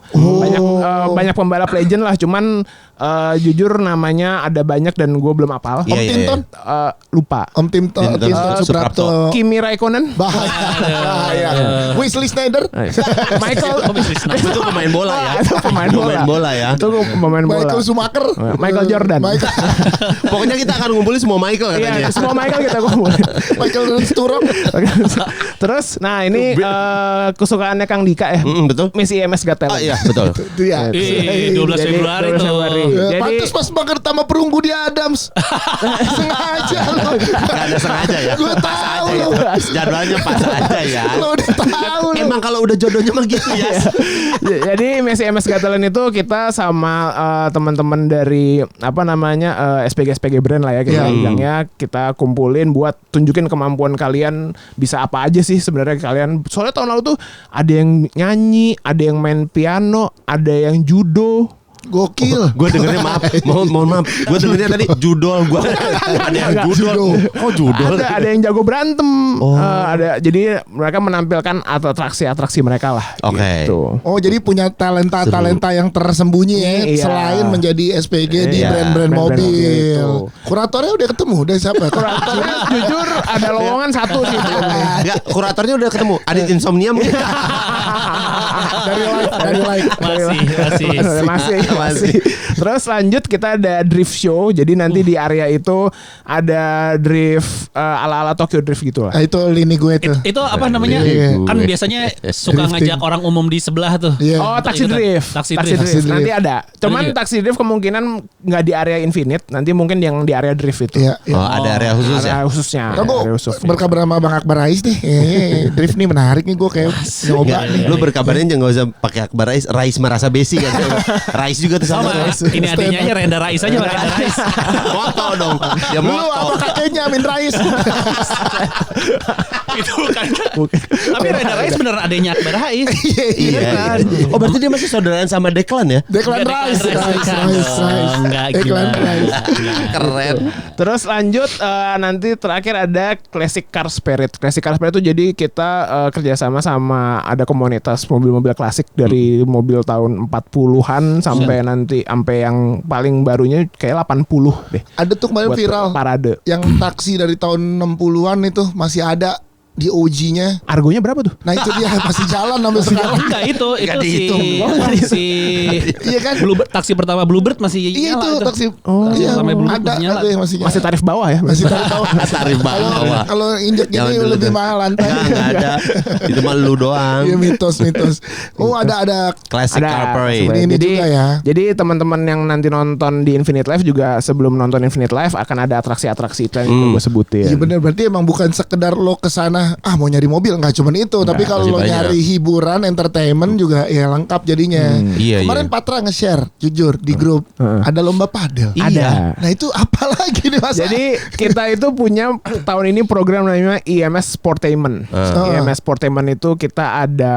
Speaker 1: Banyak pembalap legend lah, cuman jujur namanya ada banyak dan gue belum hafal.
Speaker 2: Om Tinton?
Speaker 1: Lupa.
Speaker 2: Om Tinton Suprapto.
Speaker 1: Kimi Raikkonen.
Speaker 2: Bahaya. Wesley Sneijder.
Speaker 1: Michael.
Speaker 4: Itu pemain bola ya.
Speaker 1: Itu pemain bola
Speaker 4: ya.
Speaker 1: Itu pemain bola.
Speaker 2: Michael Schumacher.
Speaker 1: Michael Jordan.
Speaker 4: Pokoknya kita akan ngumpulin semua Michael katanya.
Speaker 1: Iya, semua Michael kita kumpulin.
Speaker 2: Michael Sturrock.
Speaker 1: Terus, nah ini kesukaannya Kang Dika ya.
Speaker 4: Betul.
Speaker 1: Miss IMS Got Talent.
Speaker 4: Iya, betul.
Speaker 2: Itu ya.
Speaker 3: 12 Februari tuh.
Speaker 1: Jadi
Speaker 2: Pantes pas banget sama perunggu di Adams. Sengaja lo.
Speaker 4: Gak ada sengaja ya.
Speaker 2: Gue tahu lo.
Speaker 4: Jadwalnya pas aja ya.
Speaker 2: Lo udah tahu lo.
Speaker 4: Emang kalau udah jodohnya mah gitu ya.
Speaker 1: Jadi Miss IMS Got Talent itu kita sama teman-teman dari SPG brand lah ya kita bilangnya, kita kumpulin buat tunjukin kemampuan kalian bisa apa aja sih sebenarnya kalian. Soalnya tahun lalu tuh ada yang nyanyi, ada yang main piano, ada yang judo.
Speaker 2: Gokil.
Speaker 4: Gue dengernya mohon maaf. Gue dengernya tadi judol. Gue ada yang judol. Oh judol.
Speaker 1: Ada yang jago berantem. Jadi mereka menampilkan atraksi mereka lah.
Speaker 4: Oke.
Speaker 1: Gitu.
Speaker 2: Oh jadi punya talenta yang tersembunyi ya,
Speaker 1: Iya.
Speaker 2: selain menjadi SPG di
Speaker 4: Iya.
Speaker 2: brand-brand mobil.
Speaker 1: mobil.
Speaker 2: Kuratornya udah ketemu, udah siapa?
Speaker 1: Kuratornya jujur ada lowongan satu sih sebelumnya.
Speaker 4: Enggak, kuratornya udah ketemu. Adit Insomnia mungkin.
Speaker 2: dari like.
Speaker 1: Masih. Terus lanjut kita ada drift show. Jadi nanti di area itu ada drift ala-ala Tokyo Drift gitu lah.
Speaker 2: Nah, itu lini gue tuh.
Speaker 3: Itu apa namanya? Kan biasanya suka ngajak orang umum di sebelah tuh.
Speaker 2: Iya.
Speaker 1: Oh, taxi drift.
Speaker 3: Taxi
Speaker 1: Taxi
Speaker 3: drift.
Speaker 1: drift. Nanti ada. Cuman taxi drift kemungkinan nggak di area Infinite. Nanti mungkin yang di area drift itu.
Speaker 2: Iya.
Speaker 4: Oh, ada area khusus ya.
Speaker 1: Area khususnya.
Speaker 2: Kan gue
Speaker 1: Area khususnya.
Speaker 2: berkabar sama Bang Akbar Rais nih. Drift nih menarik nih gue kayak nyoba nih.
Speaker 4: Lu berkabarnya jangan usah pakai Akbar Rais merasa besi kan. Rais juga tuh sama.
Speaker 3: Ini adiknya aja Renda Rais aja Renda Rais.
Speaker 4: Moto dong. Ya
Speaker 2: Lu
Speaker 4: moto.
Speaker 2: apa kakeknya Amin Rais?
Speaker 3: Itu bukan. Tapi Renda Rais beneran adiknya Akbar Rais.
Speaker 4: Iya. Oh berarti dia masih saudaraan sama Deklan ya?
Speaker 2: Declan Rice.
Speaker 3: Enggak
Speaker 2: Declan
Speaker 3: gimana.
Speaker 2: Rice.
Speaker 4: Keren.
Speaker 1: Terus lanjut nanti terakhir ada Classic Car Spirit. Classic Car Spirit itu jadi kita kerjasama sama ada komunitas mobil-mobil klasik dari mobil tahun 40-an sampai nanti sampai yang paling barunya kayak 80 deh.
Speaker 2: Ada tuh kemarin
Speaker 1: Buat
Speaker 2: viral
Speaker 1: parade.
Speaker 2: yang taksi dari tahun 60-an itu masih ada di OG-nya.
Speaker 1: Argonya berapa tuh?
Speaker 2: Nah itu dia masih jalan sampai sekarang.
Speaker 3: Enggak itu
Speaker 4: Nggak
Speaker 3: si
Speaker 4: dihitung.
Speaker 2: Iya kan?
Speaker 3: Bluebird, taksi pertama Bluebird masih
Speaker 2: Iya
Speaker 3: nyala
Speaker 2: itu
Speaker 3: itu.
Speaker 2: taksi.
Speaker 3: Taksi
Speaker 2: Iya,
Speaker 3: pertama Bluebird
Speaker 2: ada
Speaker 3: masih nyala.
Speaker 2: yang masih nyala.
Speaker 1: Masih tarif bawah ya?
Speaker 2: Masih tarif bawah.
Speaker 4: Tarif bawah.
Speaker 2: Kalau injek
Speaker 4: Jangan
Speaker 2: gini
Speaker 4: dulu
Speaker 2: lebih
Speaker 4: tuh.
Speaker 2: mahal lantai.
Speaker 4: Enggak ada. Itu mah lu doang.
Speaker 2: Iya mitos. Oh ada
Speaker 4: Classic Car Parade.
Speaker 2: sebenarnya. Ini
Speaker 1: jadi,
Speaker 2: juga ya.
Speaker 1: Jadi teman-teman yang nanti nonton di Infinite Live juga sebelum nonton Infinite Live akan ada atraksi-atraksi itu yang gue sebutin.
Speaker 2: Iya benar, berarti emang bukan sekedar lo kesana mau nyari mobil, nggak cuma itu, tapi kalau
Speaker 4: masih
Speaker 2: lo
Speaker 4: banyak.
Speaker 2: nyari hiburan, entertainment juga ya lengkap jadinya.
Speaker 4: Iya,
Speaker 2: Kemarin
Speaker 4: iya.
Speaker 2: Patra nge-share jujur di grup ada lomba padel.
Speaker 1: Ada.
Speaker 2: Nah itu apa lagi nih Mas?
Speaker 1: Jadi kita itu punya tahun ini program namanya IMS Sportainment. IMS Sportainment itu kita ada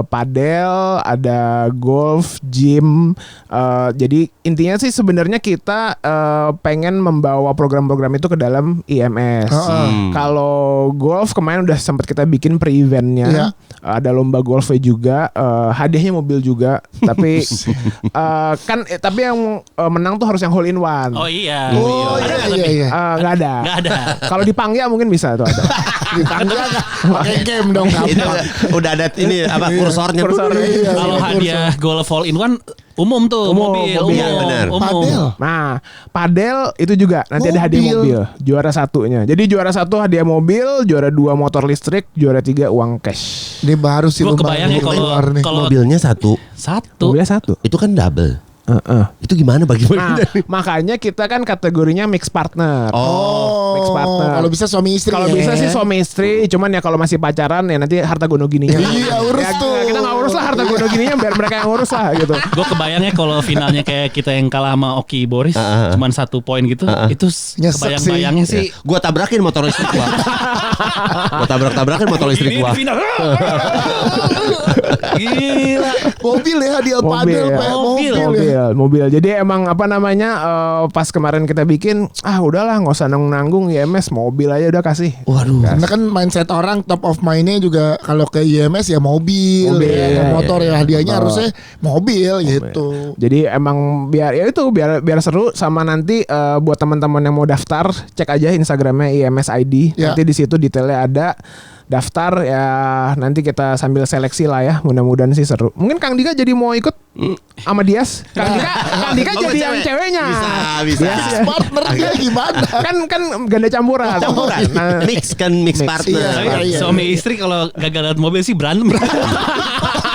Speaker 1: padel, ada golf, gym. Jadi intinya sih sebenarnya kita pengen membawa program-program itu ke dalam IMS. Kalau golf kemarin udah sempat kita bikin pre-eventnya.
Speaker 2: Iya.
Speaker 1: Ada lomba golfnya juga, hadiahnya mobil juga. Tapi tapi yang menang tuh harus yang hole in one.
Speaker 3: Oh iya.
Speaker 2: Oh iya.
Speaker 1: Nggak ada.
Speaker 3: Nggak ada.
Speaker 1: Kalau di Panggia mungkin bisa tuh ada.
Speaker 2: Dipanggil nggak? Pakai game dong
Speaker 4: Itu
Speaker 2: gampang.
Speaker 4: udah ada ini apa kursornya.
Speaker 1: Kursor.
Speaker 2: Iya,
Speaker 3: Kalau
Speaker 2: iya,
Speaker 3: hadiah golf all in one Umum tuh, mobil.
Speaker 4: Iya, benar.
Speaker 2: Padel.
Speaker 1: Nah, padel itu juga nanti ada hadiah mobil, juara satunya. Jadi juara 1 hadiah mobil, juara 2 motor listrik, juara 3 uang cash.
Speaker 2: Ini baru sih
Speaker 3: Gua
Speaker 2: lu
Speaker 3: kebayang ya kalau
Speaker 4: Mobilnya satu.
Speaker 1: Mobilnya 1.
Speaker 4: Itu kan double. Itu gimana
Speaker 1: Nah,
Speaker 4: bagaimana?
Speaker 1: makanya kita kan kategorinya mix partner.
Speaker 2: Oh,
Speaker 1: Mix partner.
Speaker 2: kalau bisa suami istri.
Speaker 1: Kalau
Speaker 2: ya.
Speaker 1: bisa sih suami istri, cuman ya kalau masih pacaran ya nanti harta gono gininya.
Speaker 2: Iya, urus tuh.
Speaker 1: Kita nggak urus lah harta gono gininya, biar mereka yang urus lah gitu.
Speaker 3: gue kebayangnya kalau finalnya kayak kita yang kalah sama Oki Boris, cuman 1 poin gitu, itu
Speaker 2: Nyesek
Speaker 3: kebayang-bayangnya sih.
Speaker 4: Gua tabrakin motor listrik gua. Gua tabrakin motor listrik gua.
Speaker 3: Final. Gila.
Speaker 2: Mobil ya hadiah padel kayak
Speaker 1: Mobil. Jadi emang apa namanya pas kemarin kita bikin udahlah nggak usah nanggung IMS, mobil aja udah kasih.
Speaker 4: Waduh.
Speaker 2: Karena kan mindset orang top of mind-nya juga kalau ke IMS ya mobil ya, motor ya hadiahnya harusnya mobil gitu.
Speaker 1: Jadi emang biar seru, sama nanti buat teman-teman yang mau daftar cek aja Instagramnya IMS ID.
Speaker 2: Ya.
Speaker 1: Nanti di situ detailnya ada. Daftar ya, nanti kita sambil seleksi lah ya. Mudah-mudahan sih seru. Mungkin Kang Dika jadi mau ikut sama Dias. Kang Dika jadi yang ceweknya.
Speaker 4: Bisa.
Speaker 2: Partnernya gimana?
Speaker 1: Kan ganda campuran. Nah,
Speaker 4: Mix partner.
Speaker 2: Iya.
Speaker 3: Suami istri kalau gagal lihat mobil sih berantem.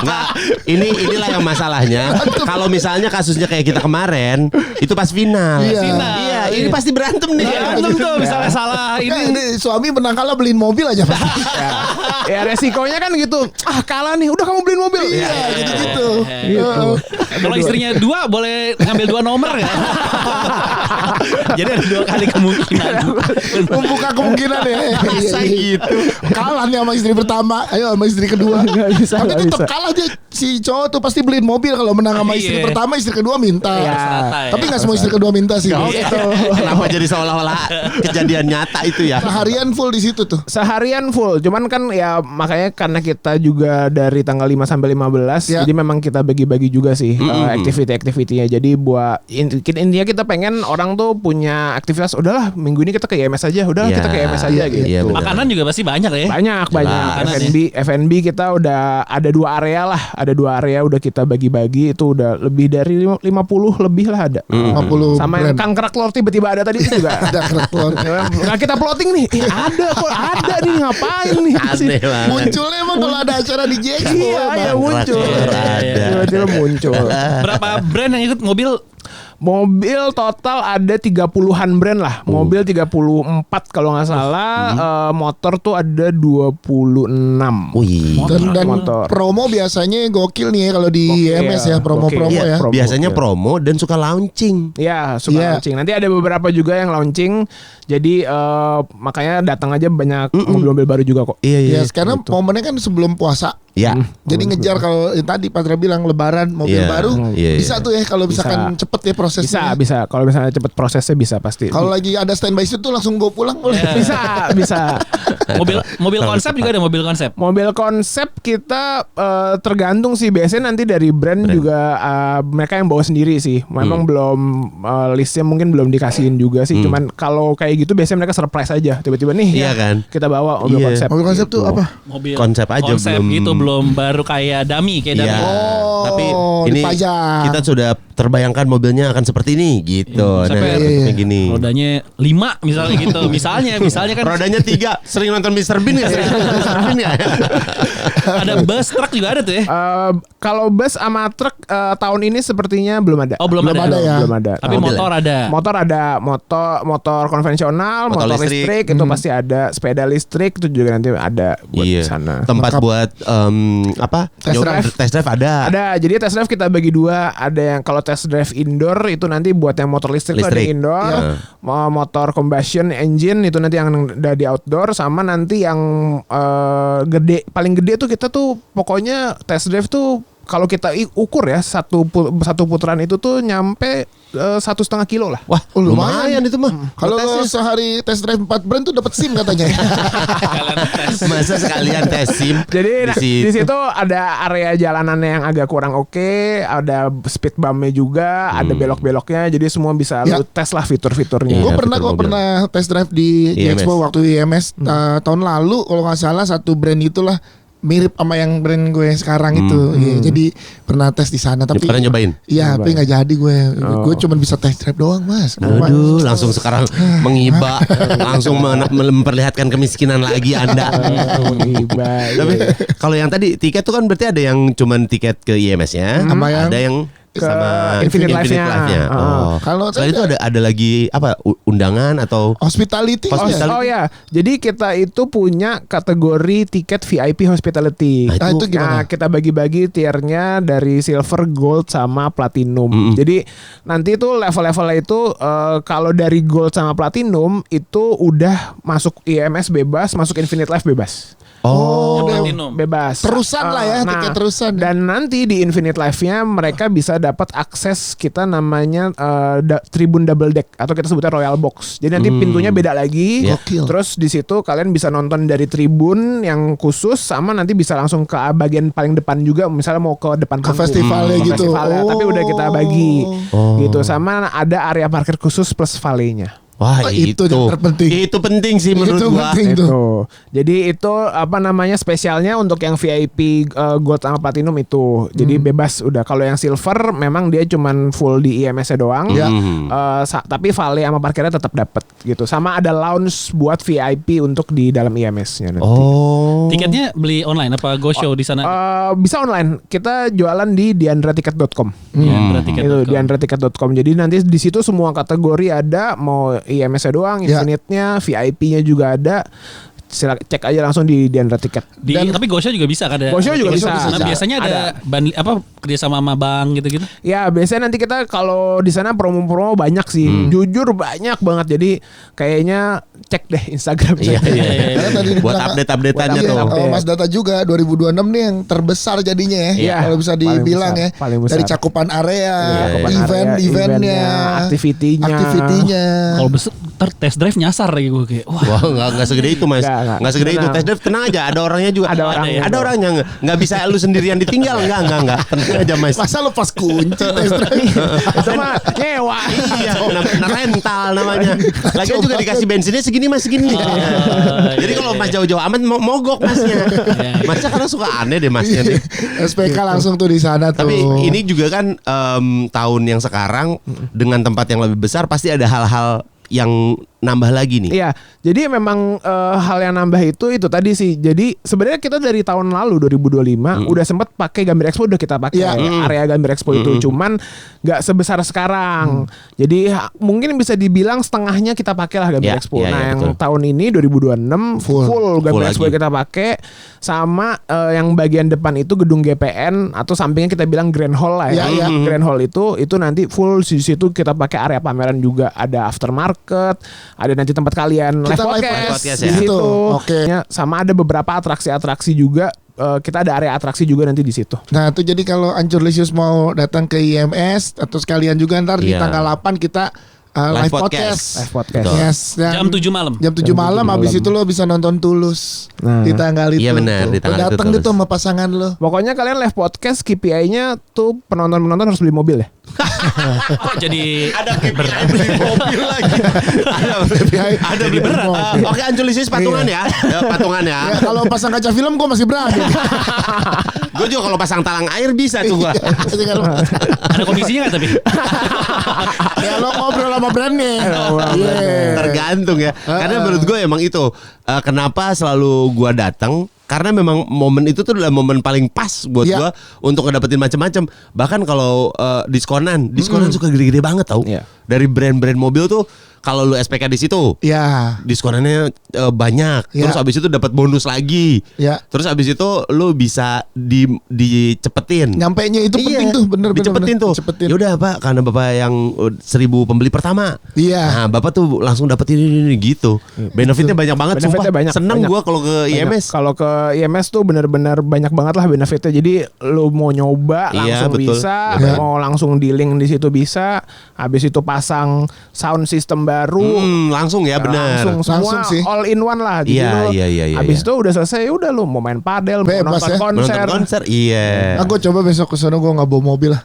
Speaker 4: Enggak, inilah yang masalahnya. Kalau misalnya kasusnya kayak kita kemarin, itu pas final.
Speaker 2: Iya.
Speaker 4: Iya, ini pasti berantem nih.
Speaker 3: Berantem tuh misalnya salah
Speaker 2: Ini suami menang kalah beliin mobil aja Pak.
Speaker 1: ya resikonya kan gitu. Kalah nih, udah kamu beliin mobil.
Speaker 2: Iya, gitu-gitu.
Speaker 1: Gitu.
Speaker 3: Kalau istrinya 2 boleh ngambil 2 nomor ya. Jadi ada 2 kali kemungkinan.
Speaker 2: Membuka kemungkinan ya.
Speaker 4: Bisa gitu.
Speaker 2: Kalah nih sama istri pertama, ayo sama istri kedua.
Speaker 1: Nggak bisa,
Speaker 2: Tapi
Speaker 1: nggak
Speaker 2: tetap
Speaker 1: bisa.
Speaker 2: kalah dia, si cowok tuh pasti beliin mobil kalau menang sama istri
Speaker 3: Iya.
Speaker 2: pertama, istri kedua minta.
Speaker 1: Iya.
Speaker 2: Tapi nggak semua istri kedua minta sih.
Speaker 4: Kenapa jadi seolah-olah kejadian nyata itu ya?
Speaker 2: Harian full di situ tuh.
Speaker 1: Seharian full, cuman kan ya makanya karena kita juga dari tanggal 5 sampai 15,
Speaker 2: Ya.
Speaker 1: jadi memang kita bagi-bagi juga sih activity-activity-nya. Jadi buat intinya kita pengen orang tuh punya aktivitas, udahlah minggu ini kita ke IMS aja, udahlah
Speaker 4: Iya,
Speaker 1: kita ke IMS aja gitu.
Speaker 4: iya, benar.
Speaker 3: Makanan juga pasti banyak ya.
Speaker 1: Banyak
Speaker 3: Makanan
Speaker 1: F&B kita udah ada 2 area lah, ada 2 area udah kita bagi-bagi, itu udah lebih dari 50 lebih lah ada.
Speaker 2: 50
Speaker 1: Sama yang
Speaker 2: brand.
Speaker 1: Kang Kerak Telur tiba-tiba ada tadi itu juga.
Speaker 2: Ada keretuan.
Speaker 1: Nah kita plotting nih, ada nih, ngapain nih?
Speaker 4: Aneh banget.
Speaker 2: Munculnya emang kalau ada acara di JXPO.
Speaker 1: Iya
Speaker 2: Bang.
Speaker 1: muncul.
Speaker 4: Ada.
Speaker 1: Tiba-tiba muncul.
Speaker 3: Berapa brand yang ikut mobil?
Speaker 1: Mobil total ada 30-an brand lah. Mobil 34 kalau nggak salah. Motor tuh ada 26.
Speaker 4: Wih.
Speaker 2: Dan
Speaker 1: Motor.
Speaker 2: promo biasanya gokil nih ya kalau di
Speaker 1: Gokil.
Speaker 2: IMS ya, promo-promo
Speaker 1: Gokil.
Speaker 2: ya.
Speaker 1: Promo.
Speaker 4: Biasanya promo dan suka launching.
Speaker 1: Ya suka
Speaker 2: Iya.
Speaker 1: launching. Nanti ada beberapa juga yang launching. Jadi makanya datang aja banyak mobil-mobil baru juga kok.
Speaker 4: Iya,
Speaker 2: Ya, sekarang momennya kan sebelum puasa.
Speaker 4: Ya.
Speaker 2: Jadi ngejar kalau yang tadi Patra bilang lebaran mobil
Speaker 4: Iya,
Speaker 2: baru
Speaker 4: iya,
Speaker 2: bisa
Speaker 4: iya.
Speaker 2: tuh ya kalau misalkan
Speaker 1: Bisa.
Speaker 2: cepet ya prosesnya.
Speaker 1: Bisa. Kalau misalnya cepet prosesnya bisa pasti.
Speaker 2: Kalau lagi ada standby situ langsung bawa pulang boleh.
Speaker 1: Bisa.
Speaker 3: Mobil konsep juga ada mobil konsep.
Speaker 1: Mobil konsep kita tergantung sih, biasanya nanti dari brand juga mereka yang bawa sendiri sih. Memang belum listnya mungkin belum dikasihin juga sih. Cuman kalau kayak gitu biasanya mereka surprise aja. Tiba-tiba nih
Speaker 4: Iya kan?
Speaker 1: kita bawa mobil
Speaker 4: Iya.
Speaker 1: konsep.
Speaker 2: Mobil konsep tuh apa?
Speaker 3: Mobil
Speaker 4: Konsep aja belum.
Speaker 3: gitu, belum baru kayak dummy kayak dummy.
Speaker 4: Iya.
Speaker 2: Oh,
Speaker 4: Tapi ini
Speaker 2: dipajang.
Speaker 4: kita sudah terbayangkan mobilnya akan seperti ini gitu.
Speaker 3: Sampai
Speaker 4: bentuknya gini.
Speaker 3: Rodanya 5 misalnya gitu. Misalnya kan
Speaker 4: Rodanya 3. Sering nonton Mr. Bean ya?
Speaker 3: ada bus truk juga ada tuh ya.
Speaker 1: Kalau bus sama truk tahun ini sepertinya belum ada.
Speaker 3: Oh, belum ada
Speaker 2: ya.
Speaker 1: Belum ada.
Speaker 3: Tapi
Speaker 4: Mobil
Speaker 3: motor ada.
Speaker 1: Motor ada, motor konvensional,
Speaker 4: Motor
Speaker 1: motor
Speaker 4: listrik.
Speaker 1: listrik itu pasti ada, sepeda listrik itu juga nanti ada buat di
Speaker 4: Iya.
Speaker 1: sana.
Speaker 4: Tempat buat
Speaker 2: Test drive.
Speaker 4: Test drive ada.
Speaker 1: Ada, jadi test drive kita bagi 2. Ada yang kalau test drive indoor itu nanti buat yang motor listrik, itu ada
Speaker 4: Listrik.
Speaker 1: indoor, motor combustion engine itu nanti yang udah di outdoor, sama nanti yang gede, paling gede tuh kita tuh pokoknya test drive tuh kalau kita ukur ya satu putaran itu tuh nyampe 1,5 kilo lah.
Speaker 4: Wah, lumayan itu mah.
Speaker 2: Kalau sehari test drive 4 brand tuh dapat SIM katanya.
Speaker 4: Masa sekalian tes SIM.
Speaker 1: Jadi di situ ada area jalanannya yang agak kurang oke, ada speed bumpnya juga, ada belok-beloknya, jadi semua bisa lu tes lah fitur-fiturnya.
Speaker 4: Iya,
Speaker 2: Gue pernah
Speaker 4: fitur mobil.
Speaker 2: test drive di
Speaker 4: IMS.
Speaker 2: Expo waktu IMS tahun lalu kalau nggak salah satu brand itulah mirip sama yang brand gue sekarang itu. Iya, jadi pernah tes di sana tapi
Speaker 4: pernah nyobain?
Speaker 2: Iya, tapi nggak jadi gue. Gue cuma bisa test drive doang, Mas.
Speaker 4: Aduh, langsung sekarang mengiba, langsung memperlihatkan kemiskinan lagi Anda. Tapi kalau yang tadi tiket tuh kan berarti ada yang cuman tiket ke IMS-nya, ada yang sama
Speaker 1: Infinite Life-nya.
Speaker 4: Kalau selain itu ada lagi apa undangan atau
Speaker 2: hospitality?
Speaker 1: Oh ya, jadi kita itu punya kategori tiket VIP hospitality.
Speaker 2: Nah, itu gimana?
Speaker 1: Nah, kita bagi-bagi tiernya dari silver, gold, sama platinum. Jadi nanti itu level-levelnya itu kalau dari gold sama platinum itu udah masuk IMS bebas, masuk Infinite Life bebas.
Speaker 3: Platinum
Speaker 1: Bebas.
Speaker 2: Terusan lah ya, tiket terusan.
Speaker 1: Dan nanti di Infinite Life-nya mereka bisa dapat akses kita namanya Tribun Double Deck atau kita sebutnya Royal Box. Jadi nanti pintunya beda lagi.
Speaker 2: Gokil.
Speaker 1: Terus di situ kalian bisa nonton dari tribun yang khusus sama nanti bisa langsung ke bagian paling depan juga. Misalnya mau ke depan
Speaker 2: ke
Speaker 1: panggung,
Speaker 2: festivalnya gitu.
Speaker 1: Tapi udah kita bagi gitu. Sama ada area parkir khusus plus valetnya.
Speaker 4: Wah,
Speaker 2: itu yang terpenting.
Speaker 4: Itu penting sih menurut gua.
Speaker 1: Itu. Jadi itu apa namanya spesialnya untuk yang VIP gold sama platinum itu. Jadi bebas udah. Kalau yang silver memang dia cuman full di IMS-nya doang. Tapi valet sama parkirnya tetap dapat gitu. Sama ada lounge buat VIP untuk di dalam IMS-nya nanti.
Speaker 3: Tiketnya beli online apa go show di sana?
Speaker 1: Bisa online. Kita jualan di diandratiket.com. Itu diandratiket.com. Jadi nanti di situ semua kategori ada, mau IMS-nya doang, Infinite-nya, VIP-nya juga ada. Cek aja langsung di Diandra Tiket.
Speaker 3: Tapi GoShow juga bisa kan?
Speaker 1: GoShow juga bisa.
Speaker 3: Nah, biasanya ada kerjasama sama bank gitu-gitu.
Speaker 1: Ya biasanya nanti kita kalau di sana promo-promo banyak sih. Jujur banyak banget. Jadi kayaknya cek deh Instagram.
Speaker 3: Iya.
Speaker 4: Buat update-updateannya tuh.
Speaker 2: Mas Data juga 2026 nih yang terbesar jadinya ya. Kalau bisa dibilang ya. Dari cakupan area, event-eventnya, aktivitinya.
Speaker 3: Kalau besar test drive nyasar lagi gue kayak
Speaker 4: wah nggak segede itu Mas. Nggak segede itu test drive, tenang aja, ada orangnya juga. Ada orangnya, nggak bisa lu sendirian ditinggal, nggak. Tenang aja Mas.
Speaker 2: Masa lu pas kunci test drive?
Speaker 1: Itu mah nyewa.
Speaker 4: Iya, rental namanya. Lagi juga dikasih bensinnya segini Mas, segini. Jadi kalau Mas jauh-jauh amat mogok Masnya. Masnya karena suka aneh deh Masnya nih.
Speaker 2: SPK langsung tuh di sana tuh.
Speaker 4: Tapi ini juga kan tahun yang sekarang dengan tempat yang lebih besar pasti ada hal-hal yang nambah lagi nih.
Speaker 1: Iya, jadi memang hal yang nambah itu tadi sih. Jadi sebenarnya kita dari tahun lalu 2025 udah sempat pakai Gambir Expo, udah kita pakai area Gambir Expo itu. Cuman nggak sebesar sekarang. Jadi mungkin bisa dibilang setengahnya kita pakai lah Gambir Expo. Yang tahun ini 2026 full Gambir Expo kita pakai, sama yang bagian depan itu gedung GPN atau sampingnya kita bilang Grand Hall lah ya. Grand Hall itu nanti full di situ kita pakai area pameran juga, ada aftermarket. Ada nanti tempat kalian live podcast di situ. Sama ada beberapa atraksi-atraksi juga. Kita ada area atraksi juga nanti di situ.
Speaker 2: Nah, itu jadi kalau Ancurlisius mau datang ke IMS atau sekalian juga ntar di tanggal 8 kita live podcast. Yes,
Speaker 3: jam 7 malam.
Speaker 2: Jam 7 malam habis itu lo bisa nonton Tulus di tanggal itu.
Speaker 4: Iya benar, di tanggal itu.
Speaker 2: Datang gitu sama pasangan lo.
Speaker 1: Pokoknya kalian live podcast KPI-nya tuh penonton harus beli mobil ya.
Speaker 3: Kok jadi
Speaker 4: ada KPI beli mobil lagi. Ada beli berat. Oke, Ancurlisius patungan ya. Patungan ya.
Speaker 2: Kalau pasang kaca film gue masih berani.
Speaker 4: Gue juga kalau pasang talang air bisa tuh gue.
Speaker 3: Ada komisinya nggak tapi?
Speaker 2: Ya lo ngobrol sama brandnya.
Speaker 4: Tergantung ya. Karena menurut gue emang itu kenapa selalu gue datang. Karena memang momen itu tuh adalah momen paling pas buat gua untuk ngedapetin macam-macam. Bahkan kalau diskonan suka gede-gede banget tau. Dari brand-brand mobil tuh kalau lu SPK di situ, diskonannya banyak. Terus abis itu dapat bonus lagi. Terus abis itu lu bisa dicepetin.
Speaker 2: Nyampainya itu penting tuh, bener.
Speaker 4: Dicepetin tuh. Ya udah Pak, karena Bapak yang 1.000 pembeli pertama. Nah, Bapak tuh langsung dapetin ini gitu. Benefitnya banyak banget.
Speaker 1: Benefitnya banyak.
Speaker 4: Seneng gua kalau ke IMS.
Speaker 1: Kalau ke IMS tuh benar-benar banyak banget lah benefitnya. Jadi lu mau nyoba langsung bisa, mau langsung di-link di situ bisa. Habis itu pasang sound system baru,
Speaker 4: langsung ya benar.
Speaker 1: Langsung semua
Speaker 2: sih.
Speaker 1: all in one lah. Jadi
Speaker 4: iya.
Speaker 1: Habis itu udah selesai, udah lu mau main padel, mau nonton konser.
Speaker 4: Iya.
Speaker 2: Aku coba besok ke sana gue nggak bawa mobil lah.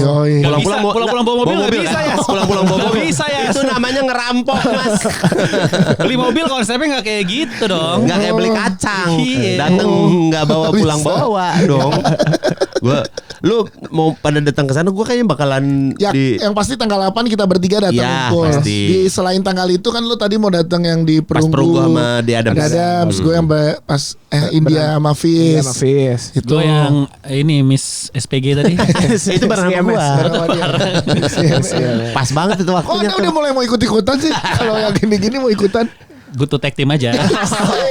Speaker 2: Yoi.
Speaker 3: Pulang-pulang bawa mobil nggak bisa ya.
Speaker 4: Pulang-pulang bawa mobil.
Speaker 3: Bisa ya.
Speaker 4: Itu namanya ngerampok, Mas.
Speaker 3: Beli mobil konsepnya nggak kayak gitu dong.
Speaker 4: Nggak kayak beli kacang.
Speaker 3: Iya.
Speaker 4: Dateng nggak bawa pulang bawa dong. Lu mau pada datang ke sana, gue kayaknya bakalan
Speaker 2: Yang pasti tanggal 8 kita bertiga datang
Speaker 4: Ya,
Speaker 2: ngumpul.
Speaker 4: pasti.
Speaker 2: Di selain tanggal itu kan lu tadi mau datang yang di
Speaker 4: Pas Perunggu sama di Adams.
Speaker 2: Gue yang pas India sama Fis.
Speaker 1: Sama Fis.
Speaker 2: Itu
Speaker 3: Gue yang ini Miss SPG tadi.
Speaker 4: Itu bareng sama gua. Pas banget itu
Speaker 2: Kok
Speaker 4: waktunya.
Speaker 2: Anda udah mulai mau ikut-ikutan sih? Kalau yang gini-gini mau ikutan.
Speaker 3: Butuh tag team aja.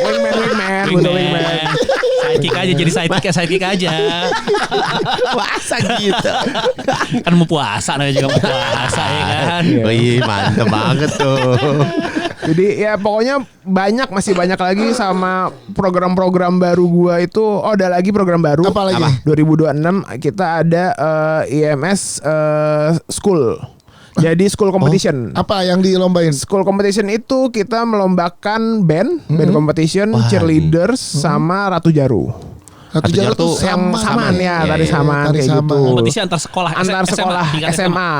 Speaker 1: Wingman.
Speaker 3: Sidekick aja.
Speaker 4: Puasa gitu.
Speaker 3: Kan mau puasa namanya juga mau puasa ya kan.
Speaker 4: Wih, mantep banget tuh.
Speaker 1: Jadi ya pokoknya masih banyak lagi sama program-program baru gua itu. Ada lagi program baru.
Speaker 2: Apa lagi?
Speaker 1: 2026 kita ada IMS School. Jadi school competition.
Speaker 2: Apa yang dilombain?
Speaker 1: School competition itu kita melombakan band competition, cheerleaders sama Ratu Jaru.
Speaker 2: Ratu Jaru tuh
Speaker 1: Samaan ya, tadi
Speaker 4: Iya,
Speaker 1: samaan kayak gitu.
Speaker 3: Kompetisi antar sekolah
Speaker 1: SMA.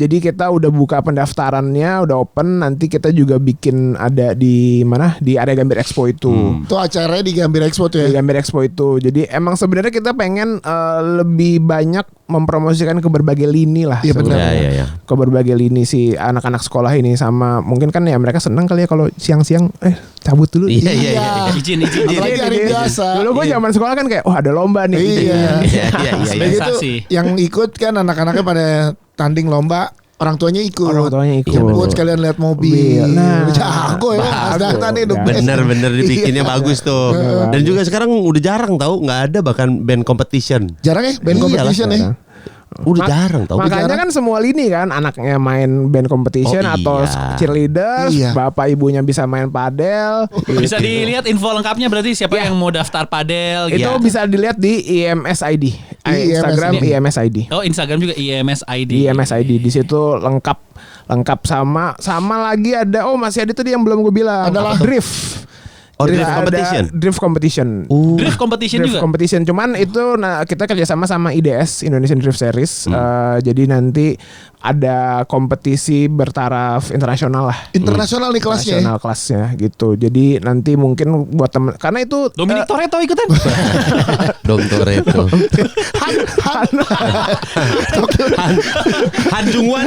Speaker 1: Jadi kita udah buka pendaftarannya, udah open. Nanti kita juga bikin ada di mana? Di area Gambir Expo itu.
Speaker 2: Tuh acaranya di Gambir Expo tuh
Speaker 1: Di
Speaker 2: ya.
Speaker 1: Gambir Expo itu. Jadi emang sebenarnya kita pengen lebih banyak mempromosikan ke berbagai lini lah.
Speaker 2: Iya, benar.
Speaker 1: sebenarnya.
Speaker 4: Iya.
Speaker 1: Ke berbagai lini si anak-anak sekolah ini, sama mungkin kan ya mereka senang kali ya kalau siang-siang cabut dulu.
Speaker 4: Iya.
Speaker 3: Izin.
Speaker 2: Apalagi hari biasa.
Speaker 1: Dulu gue zaman sekolah kan kayak ada lomba nih.
Speaker 2: Iya.
Speaker 4: Iya.
Speaker 2: Udah gitu,
Speaker 3: Sensasi.
Speaker 2: yang ikut kan anak-anaknya pada tanding lomba, orang tuanya ikut.
Speaker 1: Orang tuanya ikut.
Speaker 2: Jemput sekalian lihat mobil.
Speaker 1: Nah,
Speaker 2: jago ya Mas Dahlan nih the best.
Speaker 4: Bener dibikinnya
Speaker 2: Iya.
Speaker 4: bagus tuh. Dan juga sekarang udah jarang tahu, nggak ada bahkan band competition.
Speaker 2: Jarang ya band
Speaker 4: Iyalah,
Speaker 2: competition ya.
Speaker 4: Udah jarang tahu.
Speaker 1: Makanya kan semua lini kan anaknya main band competition
Speaker 4: Oh,
Speaker 1: atau
Speaker 4: iya.
Speaker 1: cheerleaders,
Speaker 2: Iya.
Speaker 1: bapak ibunya bisa main padel.
Speaker 3: Bisa dilihat info lengkapnya berarti siapa yang mau daftar padel
Speaker 1: Itu
Speaker 3: gitu.
Speaker 1: bisa dilihat di IMS ID. Instagram IMS ID.
Speaker 3: Oh, Instagram juga IMS ID.
Speaker 1: IMS ID di situ lengkap sama lagi ada masih ada tadi yang belum gue bilang.
Speaker 2: Adalah
Speaker 1: drift.
Speaker 4: Oh, drift
Speaker 1: Ada
Speaker 4: competition.
Speaker 1: Drift competition.
Speaker 3: Drift competition
Speaker 1: Drift
Speaker 3: juga.
Speaker 1: competition, cuman itu kita kerjasama sama IDS, Indonesian Drift Series. Jadi nanti ada kompetisi bertaraf internasional lah.
Speaker 2: Internasional nih kelasnya ya.
Speaker 1: Nasional kelasnya gitu. Jadi nanti mungkin buat temen, karena itu
Speaker 3: Dominic Toretto ikutan.
Speaker 4: Dom Toretto. Han Jungwan.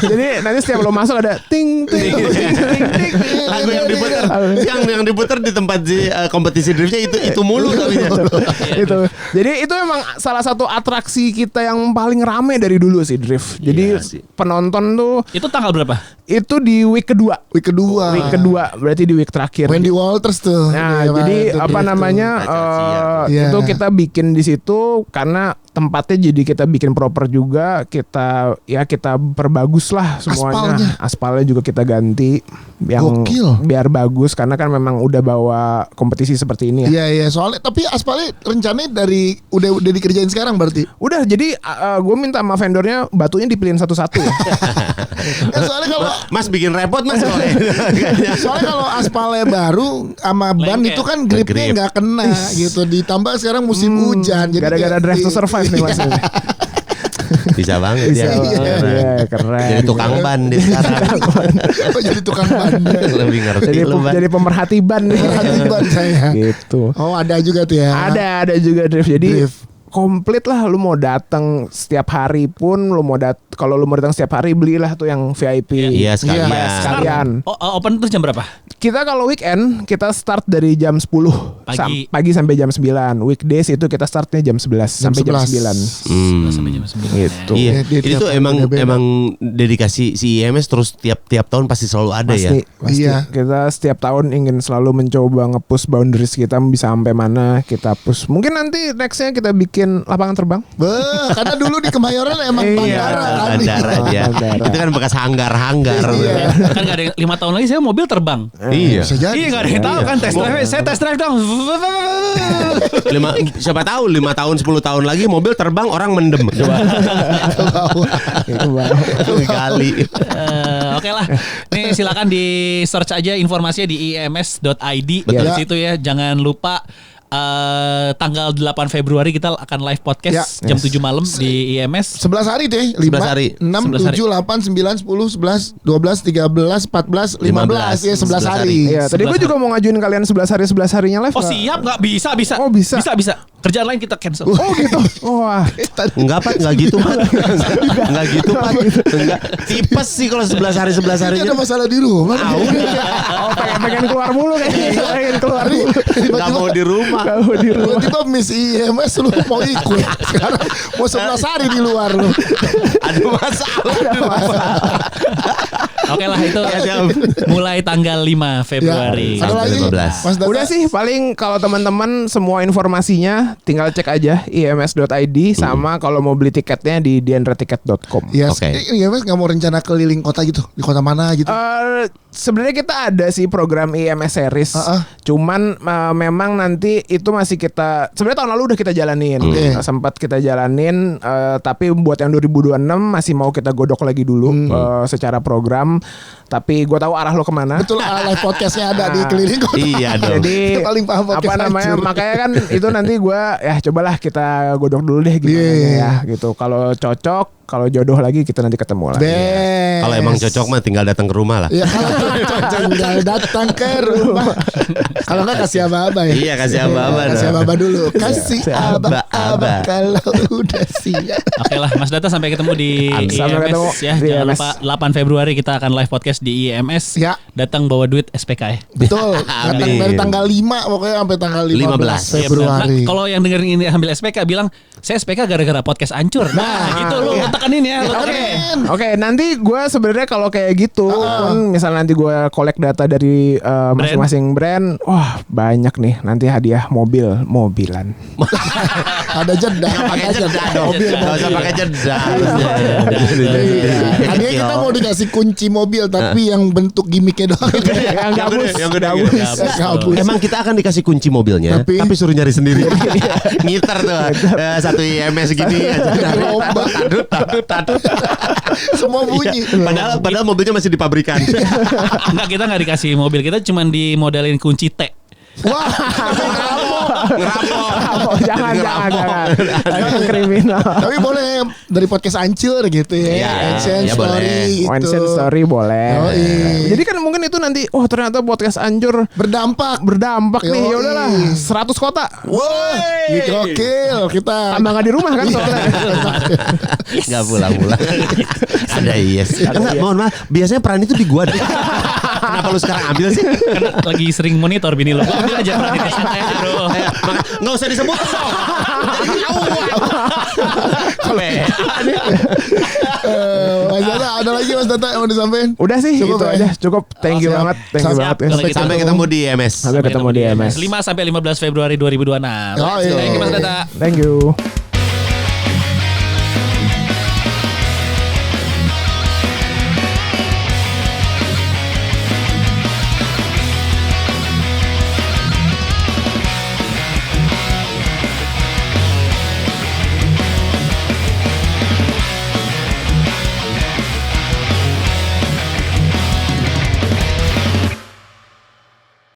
Speaker 1: jadi nanti setiap lo masuk ada ting ting ting ting.
Speaker 4: Lagu yang diputar, yang diputar di tempat kompetisi driftnya itu mulu tapi
Speaker 1: Itu. Jadi itu memang salah satu atraksi kita yang paling rame dari dulu sih drift. Jadi
Speaker 4: Iya sih.
Speaker 1: penonton tuh
Speaker 3: Itu tanggal berapa?
Speaker 1: itu di week kedua.
Speaker 2: Week kedua.
Speaker 1: Week kedua berarti di week terakhir.
Speaker 2: Wendy Walters tuh.
Speaker 1: Nah,
Speaker 2: Iya,
Speaker 1: jadi
Speaker 2: itu
Speaker 1: apa
Speaker 2: drift
Speaker 1: namanya
Speaker 2: Iya.
Speaker 1: itu kita bikin di situ karena tempatnya jadi kita bikin proper juga, kita perbagus lah semuanya. Aspalnya juga kita ganti yang
Speaker 2: Gokil.
Speaker 1: biar bagus karena kan memang udah bawa kompetisi seperti ini ya.
Speaker 2: Iya soalnya tapi aspalnya rencananya udah dikerjain sekarang berarti.
Speaker 1: Udah jadi gue minta sama vendornya batunya dipilihin satu-satu ya.
Speaker 2: Soalnya kalau
Speaker 4: Mas bikin repot Mas.
Speaker 2: soalnya kalau aspalnya baru sama ban
Speaker 3: Lengket.
Speaker 2: itu kan gripnya
Speaker 4: Grip.
Speaker 2: nggak kena gitu. Ditambah sekarang musim hujan. Jadi
Speaker 1: Gara-gara
Speaker 2: kayak-
Speaker 1: Drive to Survive nih Mas.
Speaker 4: Bisa banget
Speaker 1: Bisa
Speaker 4: ya.
Speaker 1: banget, ya, keren.
Speaker 4: Jadi tukang ban di sekarang.
Speaker 2: Oh, jadi tukang ban.
Speaker 4: Lebih ngerti
Speaker 1: Jadi,
Speaker 4: lu ban.
Speaker 1: jadi pemerhati ban nih.
Speaker 2: Pemerhati ban saya.
Speaker 1: Gitu.
Speaker 2: Oh ada juga tuh ya.
Speaker 1: Ada juga drift. Jadi
Speaker 2: Drift.
Speaker 1: komplit lah, lu mau datang setiap hari pun, kalau lu mau datang setiap hari belilah tuh yang VIP.
Speaker 4: Iya sekalian.
Speaker 2: Iya,
Speaker 1: sekalian.
Speaker 3: Open terus jam berapa?
Speaker 1: Kita kalau weekend kita start dari jam 10
Speaker 3: Pagi.
Speaker 1: sampai jam 9. Weekdays itu kita startnya jam 11 sampai jam
Speaker 2: 11.
Speaker 1: 9.
Speaker 3: Sampai jam 9.
Speaker 1: Gitu.
Speaker 4: Iya,
Speaker 2: Dia
Speaker 4: itu
Speaker 2: tiap
Speaker 4: tuh
Speaker 2: tahun beda-beda.
Speaker 4: emang dedikasi si IMS terus tiap tahun pasti selalu ada ya.
Speaker 1: Pasti.
Speaker 2: Iya.
Speaker 1: Kita setiap tahun ingin selalu mencoba nge-push boundaries kita bisa sampai mana kita push. Mungkin nanti nextnya kita bikin lapangan terbang.
Speaker 2: Karena dulu di Kemayoran emang
Speaker 1: Iya,
Speaker 2: bandara kan.
Speaker 4: Bandara aja.
Speaker 1: Bandara.
Speaker 4: Itu kan bekas hanggar-hanggar.
Speaker 2: Iya.
Speaker 3: Kan gak ada yang 5 tahun lagi saya mobil terbang.
Speaker 4: Iya.
Speaker 2: Bisa jadi.
Speaker 3: Iya gak ada yang tahu kan test drive. Saya test drive dong.
Speaker 4: Siapa tahu 5 tahun 10 tahun lagi mobil terbang orang mendem. Coba.
Speaker 1: Itu banget.
Speaker 4: Kali.
Speaker 3: Oke lah. Nih silakan di search aja informasinya di ims.id.
Speaker 1: Betul.
Speaker 3: Di situ ya. Jangan lupa tanggal 8 Februari kita akan live podcast jam 7 malam di IMS.
Speaker 2: 11 hari deh.
Speaker 4: 11 hari.
Speaker 2: 6, 7, 8, 9, 10, 11, 12, 13, 14, 15. Ya 11 hari.
Speaker 1: Iya, tadi gue juga mau ngajuin kalian 11 harinya live.
Speaker 3: Oh siap, nggak bisa.
Speaker 1: Oh bisa.
Speaker 3: Bisa. Kerjaan lain kita cancel.
Speaker 1: Oh gitu. Wah.
Speaker 4: Enggak Pat, enggak gitu Pat. Enggak gitu Pat. Enggak. Tipes sih kalau 11 hari
Speaker 2: Ini
Speaker 4: harinya.
Speaker 2: ada masalah di rumah.
Speaker 1: Oh pengen keluar mulu kayaknya. Pengen keluar mulu.
Speaker 4: Enggak mau di rumah.
Speaker 1: Gak mau di rumah.
Speaker 2: Tiba-tiba Miss IMS lu mau ikut. Sekarang mau 11 hari di luar lu.
Speaker 4: Ada masalah.
Speaker 3: Oke lah itu mulai tanggal 5 Februari.
Speaker 2: Ada lagi
Speaker 4: 15.
Speaker 2: Mas Data?
Speaker 1: Udah sih paling kalau teman-teman semua informasinya tinggal cek aja ims.id sama kalau mau beli tiketnya di dienretiket.com.
Speaker 2: Yes.
Speaker 4: Oke.
Speaker 2: IMS nggak mau rencana keliling kota gitu, di kota mana gitu?
Speaker 1: Sebenarnya kita ada sih program IMS series, cuman memang nanti itu masih kita sebenarnya tahun lalu udah kita jalanin, sempat kita jalanin, tapi buat yang 2026 masih mau kita godok lagi dulu secara program. Tapi gue tahu arah lo kemana.
Speaker 2: Betul, live podcastnya ada di keliling kota.
Speaker 4: Iya dong.
Speaker 1: Jadi
Speaker 2: Kita paling paham podcast
Speaker 1: apa namanya?
Speaker 2: hancur.
Speaker 1: Makanya kan itu nanti gue ya cobalah kita godok dulu deh gimana ya gitu. Kalau cocok, kalau jodoh lagi kita nanti ketemu lah.
Speaker 2: Best.
Speaker 4: Kalau emang cocok mah tinggal datang ke rumah lah.
Speaker 2: Ya kalau cocok tinggal datang ke rumah. Kalau enggak kasih aba-aba ya.
Speaker 4: Iya, kasih aba-aba
Speaker 2: Kasih
Speaker 4: dong.
Speaker 2: aba-aba dulu. Kasih aba-aba
Speaker 4: Aba-aba.
Speaker 2: kalau udah siap.
Speaker 3: Oke lah Mas Data sampai ketemu di
Speaker 1: Sampai ketemu
Speaker 3: IMS ya.
Speaker 1: di
Speaker 3: Jangan
Speaker 1: IMS.
Speaker 3: lupa 8 Februari kita akan live podcast di IMS.
Speaker 2: Ya.
Speaker 3: Datang bawa duit SPK ya.
Speaker 2: Betul. Datang
Speaker 4: Amin.
Speaker 2: dari tanggal 5 pokoknya sampai tanggal 15
Speaker 4: 15.
Speaker 3: Iya, benar.
Speaker 2: Februari.
Speaker 3: Nah, kalau yang dengerin ini ambil SPK bilang saya SPK gara-gara podcast hancur. Nah, gitu lu tekanin ya. Lu tekanin.
Speaker 1: Oke, nanti gue sebenarnya kalau kayak gitu pun misal nanti gue kolek data dari masing-masing brand, wah banyak nih nanti hadiah mobilan.
Speaker 2: Ada jeda.
Speaker 4: Pakai jeda dong.
Speaker 2: Mobil.
Speaker 4: Enggak usah pakai jeda.
Speaker 2: Tadinya kita mau dikasih kunci mobil tapi yang bentuk gimmicknya doang.
Speaker 1: Yang gabus,
Speaker 4: Yang gede.
Speaker 2: Gabus.
Speaker 4: Emang kita akan dikasih kunci mobilnya,
Speaker 2: Tapi-
Speaker 4: tapi suruh nyari sendiri. Ngiter tuh. Satu IMS gini aja.
Speaker 2: Lomba.
Speaker 4: Tadut.
Speaker 2: Semua bunyi.
Speaker 4: Padahal mobilnya masih di pabrikan.
Speaker 3: Enggak, kita nggak dikasih mobil, kita cuma dimodalin kunci T.
Speaker 2: Wah,
Speaker 1: Oh, jangan. Jangan kriminal.
Speaker 2: tapi boleh dari podcast Ancur gitu ya.
Speaker 4: Iya,
Speaker 2: Ancient
Speaker 4: ya
Speaker 2: Story
Speaker 4: boleh.
Speaker 2: gitu.
Speaker 1: One Cent Story boleh.
Speaker 2: Yoi.
Speaker 1: Jadi kan mungkin itu nanti, ternyata podcast Anjur
Speaker 2: Berdampak.
Speaker 1: nih. Ya
Speaker 2: Yoi.
Speaker 1: udahlah, 100 kota.
Speaker 2: Wah, gokil kita.
Speaker 1: Tambah nggak di rumah kan? soalnya.
Speaker 4: Enggak pulang. Ada yes. Enggak, mohon maaf. Biasanya peran itu di gua deh. Kenapa lu sekarang ambil sih?
Speaker 3: Karena lagi sering monitor bini lu. Ambil aja peran itu santai aja, Bro.
Speaker 4: Enggak usah disebut.
Speaker 2: Mas Data, ada lagi Mas Data yang mau disampaikan?
Speaker 1: Udah sih,
Speaker 2: Cukup
Speaker 1: itu
Speaker 2: ya?
Speaker 1: aja. Cukup. Thank you
Speaker 2: Siap.
Speaker 1: banget. Thank you
Speaker 2: Siap.
Speaker 1: banget.
Speaker 3: Kalau gitu.
Speaker 4: Sampai ketemu di MS.
Speaker 1: Sampai ketemu di MS.
Speaker 3: 5 sampai 15 Februari 2026.
Speaker 2: Oh, iya.
Speaker 3: Thank you Mas Data.
Speaker 1: Thank you.